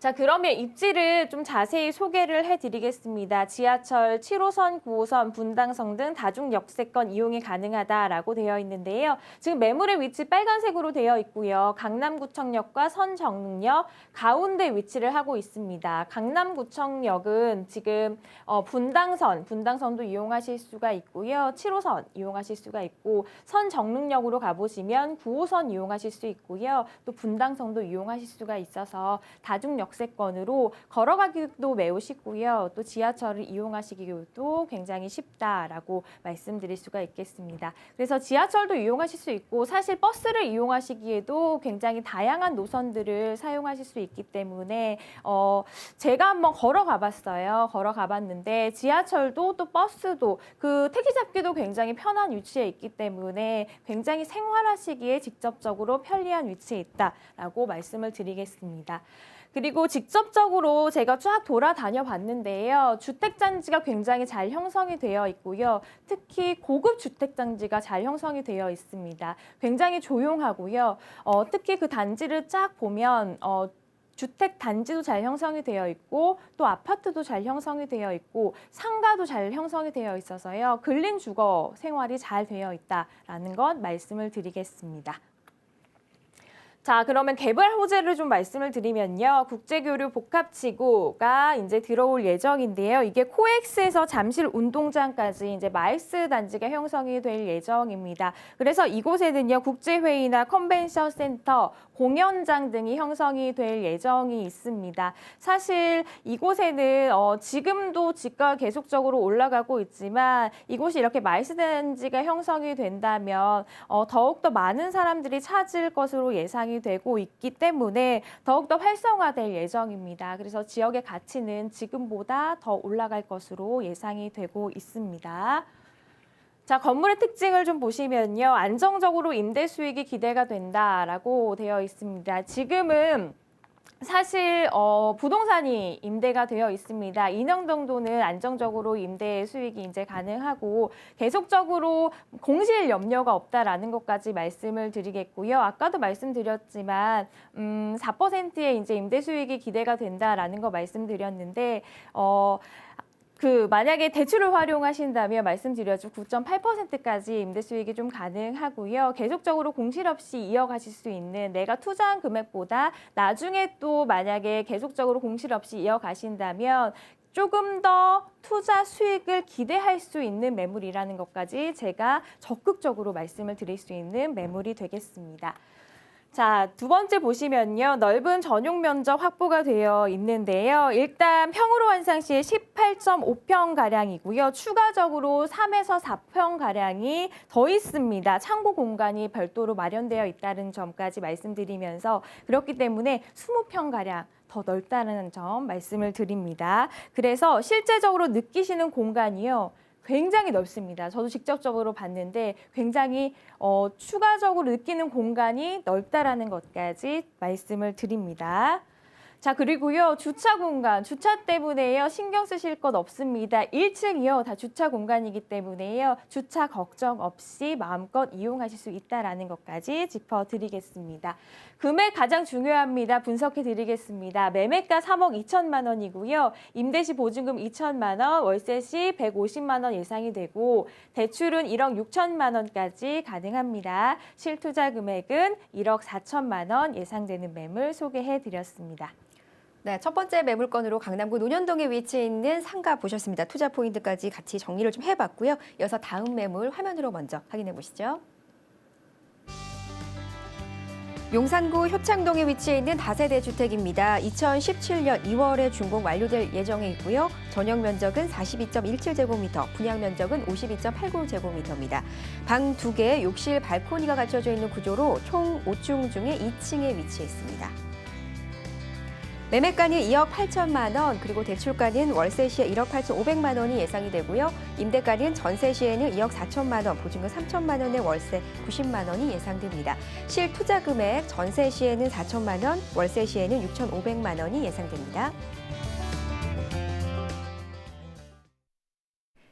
자, 그러면 입지를 좀 자세히 소개를 해드리겠습니다. 지하철 7호선, 9호선, 분당선 등 다중역세권 이용이 가능하다라고 되어 있는데요. 지금 매물의 위치 빨간색으로 되어 있고요. 강남구청역과 선정릉역 가운데 위치를 하고 있습니다. 강남구청역은 지금 분당선도 이용하실 수가 있고요. 7호선 이용하실 수가 있고 선정릉역으로 가보시면 9호선 이용하실 수 있고요. 또 분당선도 이용하실 수가 있어서 다중역 역세권으로 걸어가기도 매우 쉽고요. 또 지하철을 이용하시기도 굉장히 쉽다라고 말씀드릴 수가 있겠습니다. 그래서 지하철도 이용하실 수 있고 사실 버스를 이용하시기에도 굉장히 다양한 노선들을 사용하실 수 있기 때문에 제가 한번 걸어가 봤어요. 걸어가 봤는데 지하철도 또 버스도 그 택시 잡기도 굉장히 편한 위치에 있기 때문에 굉장히 생활하시기에 직접적으로 편리한 위치에 있다라고 말씀을 드리겠습니다. 그리고 직접적으로 제가 쫙 돌아다녀 봤는데요. 주택단지가 굉장히 잘 형성이 되어 있고요. 특히 고급 주택단지가 잘 형성이 되어 있습니다. 굉장히 조용하고요. 특히 그 단지를 쫙 보면 주택 단지도 잘 형성이 되어 있고 또 아파트도 잘 형성이 되어 있고 상가도 잘 형성이 되어 있어서요. 근린 주거 생활이 잘 되어 있다라는 것 말씀을 드리겠습니다. 자, 그러면 개발 호재를 좀 말씀을 드리면요. 국제교류 복합지구가 이제 들어올 예정인데요. 이게 코엑스에서 잠실 운동장까지 이제 마이스 단지가 형성이 될 예정입니다. 그래서 이곳에는요. 국제회의나 컨벤션 센터, 공연장 등이 형성이 될 예정이 있습니다. 사실 이곳에는 지금도 지가가 계속적으로 올라가고 있지만 이곳이 이렇게 마이스 단지가 형성이 된다면 더욱더 많은 사람들이 찾을 것으로 예상이 되고 있기 때문에 더욱더 활성화될 예정입니다. 그래서 지역의 가치는 지금보다 더 올라갈 것으로 예상이 되고 있습니다. 자, 건물의 특징을 좀 보시면요. 안정적으로 임대 수익이 기대가 된다라고 되어 있습니다. 지금은 사실 부동산이 임대가 되어 있습니다. 2년 정도는 안정적으로 임대 수익이 이제 가능하고 계속적으로 공실 염려가 없다라는 것까지 말씀을 드리겠고요. 아까도 말씀드렸지만 4%의 이제 임대 수익이 기대가 된다라는 거 말씀드렸는데 만약에 대출을 활용하신다면 말씀드렸죠. 9.8%까지 임대 수익이 좀 가능하고요. 계속적으로 공실 없이 이어가실 수 있는 내가 투자한 금액보다 나중에 또 만약에 계속적으로 공실 없이 이어가신다면 조금 더 투자 수익을 기대할 수 있는 매물이라는 것까지 제가 적극적으로 말씀을 드릴 수 있는 매물이 되겠습니다. 자, 두 번째 보시면요. 넓은 전용 면적 확보가 되어 있는데요. 일단 평으로 환상 시에 18.5평가량이고요. 추가적으로 3에서 4평가량이 더 있습니다. 창고 공간이 별도로 마련되어 있다는 점까지 말씀드리면서 그렇기 때문에 20평가량 더 넓다는 점 말씀을 드립니다. 그래서 실제적으로 느끼시는 공간이요. 굉장히 넓습니다. 저도 직접적으로 봤는데 굉장히 추가적으로 느끼는 공간이 넓다라는 것까지 말씀을 드립니다. 자, 그리고요. 주차 공간, 주차 때문에요. 신경 쓰실 것 없습니다. 1층이요. 다 주차 공간이기 때문에요. 주차 걱정 없이 마음껏 이용하실 수 있다라는 것까지 짚어드리겠습니다. 금액 가장 중요합니다. 분석해 드리겠습니다. 매매가 3억 2천만 원이고요. 임대 시 보증금 2천만 원, 월세 시 150만 원 예상이 되고 대출은 1억 6천만 원까지 가능합니다. 실투자 금액은 1억 4천만 원 예상되는 매물 소개해 드렸습니다. 네, 첫 번째 매물건으로 강남구 논현동에 위치해 있는 상가 보셨습니다. 투자 포인트까지 같이 정리를 좀 해봤고요. 이어서 다음 매물 화면으로 먼저 확인해 보시죠. 용산구 효창동에 위치해 있는 다세대 주택입니다. 2017년 2월에 준공 완료될 예정에 있고요. 전용 면적은 42.17제곱미터, 분양 면적은 52.89제곱미터입니다. 방 2개, 욕실, 발코니가 갖춰져 있는 구조로 총 5층 중에 2층에 위치해 있습니다. 매매가는 2억 8천만 원, 그리고 대출가는 월세 시에 1억 8,500만 원이 예상이 되고요. 임대가는 전세 시에는 2억 4천만 원, 보증금 3천만 원의 월세 90만 원이 예상됩니다. 실투자 금액 전세 시에는 4천만 원, 월세 시에는 6,500만 원이 예상됩니다.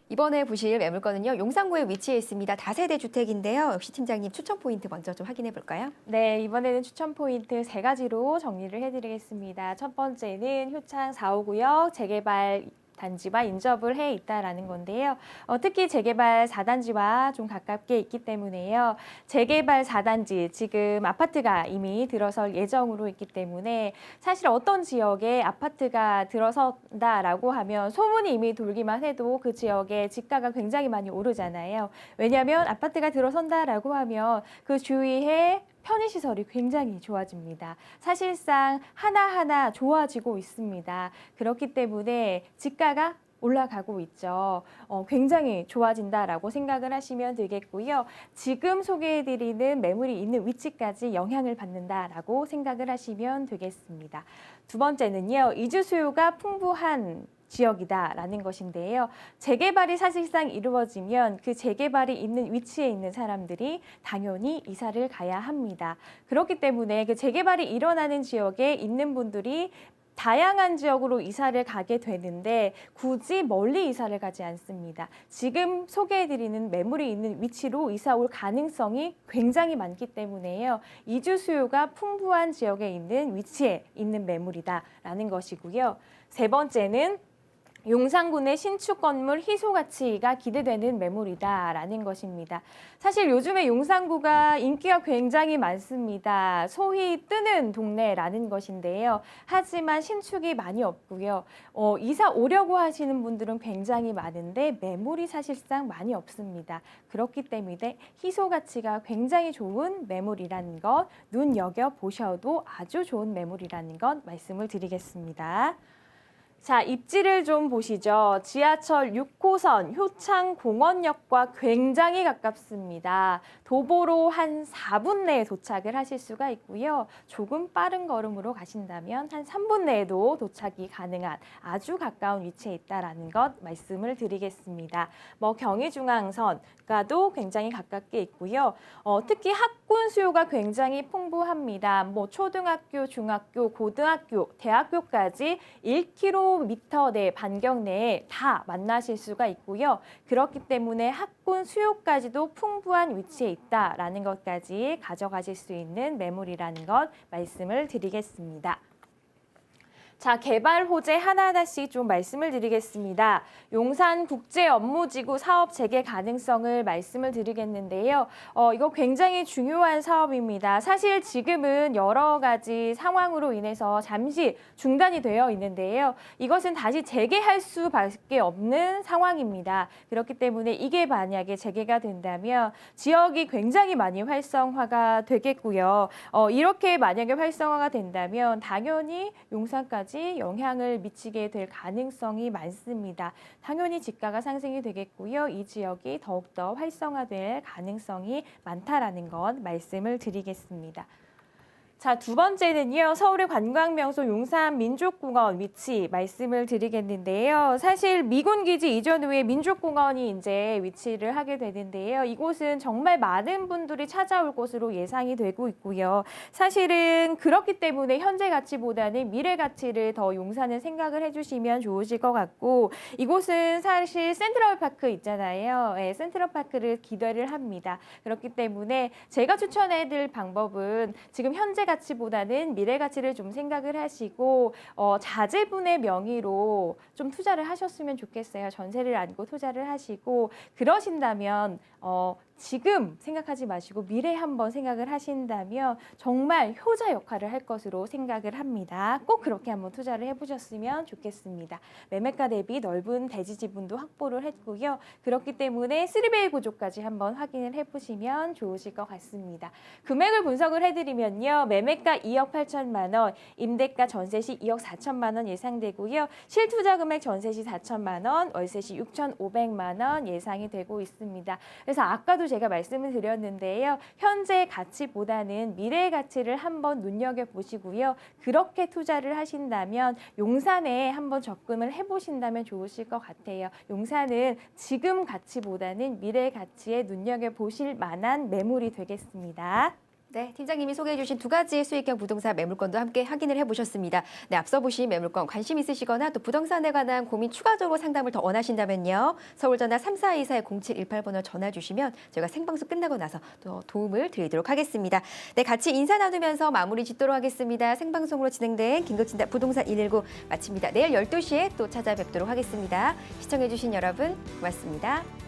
이번에 보실 매물건은요. 용산구에 위치해 있습니다. 다세대 주택인데요. 역시 팀장님 추천 포인트 먼저 좀 확인해 볼까요? 네, 이번에는 추천 포인트 3가지로 정리를 해드리겠습니다. 첫 번째는 효창 4호구역 재개발 단지와 인접을 해 있다라는 건데요. 특히 재개발 4단지와 좀 가깝게 있기 때문에요. 재개발 4단지 지금 아파트가 이미 들어설 예정으로 있기 때문에 사실 어떤 지역에 아파트가 들어선다라고 하면 소문이 이미 돌기만 해도 그 지역의 집가가 굉장히 많이 오르잖아요. 왜냐하면 아파트가 들어선다라고 하면 그 주위에 편의시설이 굉장히 좋아집니다. 사실상 하나하나 좋아지고 있습니다. 그렇기 때문에 집가가 올라가고 있죠. 굉장히 좋아진다라고 생각을 하시면 되겠고요. 지금 소개해드리는 매물이 있는 위치까지 영향을 받는다라고 생각을 하시면 되겠습니다. 두 번째는요, 이주 수요가 풍부한 지역이다라는 것인데요. 재개발이 사실상 이루어지면 그 재개발이 있는 위치에 있는 사람들이 당연히 이사를 가야 합니다. 그렇기 때문에 그 재개발이 일어나는 지역에 있는 분들이 다양한 지역으로 이사를 가게 되는데 굳이 멀리 이사를 가지 않습니다. 지금 소개해드리는 매물이 있는 위치로 이사 올 가능성이 굉장히 많기 때문에요. 이주 수요가 풍부한 지역에 있는 위치에 있는 매물이다라는 것이고요. 세 번째는 용산군의 신축 건물 희소 가치가 기대되는 매물이다라는 것입니다. 사실 요즘에 용산구가 인기가 굉장히 많습니다. 소위 뜨는 동네라는 것인데요. 하지만 신축이 많이 없고요. 이사 오려고 하시는 분들은 굉장히 많은데 매물이 사실상 많이 없습니다. 그렇기 때문에 희소 가치가 굉장히 좋은 매물이라는 것, 눈여겨보셔도 아주 좋은 매물이라는 것 말씀을 드리겠습니다. 자, 입지를 좀 보시죠. 지하철 6호선 효창공원역과 굉장히 가깝습니다. 도보로 한 4분 내에 도착을 하실 수가 있고요. 조금 빠른 걸음으로 가신다면 한 3분 내에도 도착이 가능한 아주 가까운 위치에 있다는 것 말씀을 드리겠습니다. 경의중앙선과도 굉장히 가깝게 있고요. 특히 학군 수요가 굉장히 풍부합니다. 초등학교, 중학교, 고등학교, 대학교까지 1km 내 반경 내에 다 만나실 수가 있고요. 그렇기 때문에 학군 수요까지도 풍부한 위치에 있다라는 것까지 가져가실 수 있는 매물이라는 것 말씀을 드리겠습니다. 자, 개발 호재 하나하나씩 좀 말씀을 드리겠습니다. 용산국제업무지구 사업 재개 가능성을 말씀을 드리겠는데요. 이거 굉장히 중요한 사업입니다. 사실 지금은 여러 가지 상황으로 인해서 잠시 중단이 되어 있는데요. 이것은 다시 재개할 수밖에 없는 상황입니다. 그렇기 때문에 이게 만약에 재개가 된다면 지역이 굉장히 많이 활성화가 되겠고요. 이렇게 만약에 활성화가 된다면 당연히 용산까지 영향을 미치게 될 가능성이 많습니다. 당연히 집가가 상승이 되겠고요. 이 지역이 더욱더 활성화될 가능성이 많다라는 것 말씀을 드리겠습니다. 자, 두 번째는요. 서울의 관광명소 용산 민족공원 위치 말씀을 드리겠는데요. 사실 미군기지 이전 후에 민족공원이 이제 위치를 하게 되는데요. 이곳은 정말 많은 분들이 찾아올 곳으로 예상이 되고 있고요. 사실은 그렇기 때문에 현재 가치보다는 미래 가치를 더 용산은 생각을 해주시면 좋으실 것 같고, 이곳은 사실 센트럴파크 있잖아요. 네, 센트럴파크를 기대를 합니다. 그렇기 때문에 제가 추천해드릴 방법은 지금 현재 가치보다는 미래 가치를 좀 생각을 하시고 자제분의 명의로 좀 투자를 하셨으면 좋겠어요. 전세를 안고 투자를 하시고, 그러신다면 지금 생각하지 마시고 미래에 한번 생각을 하신다면 정말 효자 역할을 할 것으로 생각을 합니다. 꼭 그렇게 한번 투자를 해보셨으면 좋겠습니다. 매매가 대비 넓은 대지 지분도 확보를 했고요. 그렇기 때문에 3베이 구조까지 한번 확인을 해보시면 좋으실 것 같습니다. 금액을 분석을 해드리면요. 매매가 2억 8천만 원, 임대가 전세시 2억 4천만 원 예상되고요. 실투자 금액 전세시 4천만 원, 월세시 6,500만 원 예상이 되고 있습니다. 그래서 아까도 제가 말씀을 드렸는데요. 현재 가치보다는 미래의 가치를 한번 눈여겨보시고요. 그렇게 투자를 하신다면 용산에 한번 접근을 해보신다면 좋으실 것 같아요. 용산은 지금 가치보다는 미래의 가치에 눈여겨보실 만한 매물이 되겠습니다. 네, 팀장님이 소개해 주신 두 가지의 수익형 부동산 매물권도 함께 확인을 해보셨습니다. 네, 앞서 보신 매물권 관심 있으시거나 또 부동산에 관한 고민 추가적으로 상담을 더 원하신다면요. 서울전화 3424-0718번으로 전화 주시면 저희가 생방송 끝나고 나서 또 도움을 드리도록 하겠습니다. 네, 같이 인사 나누면서 마무리 짓도록 하겠습니다. 생방송으로 진행된 긴급진단 부동산 119 마칩니다. 내일 12시에 또 찾아뵙도록 하겠습니다. 시청해 주신 여러분 고맙습니다.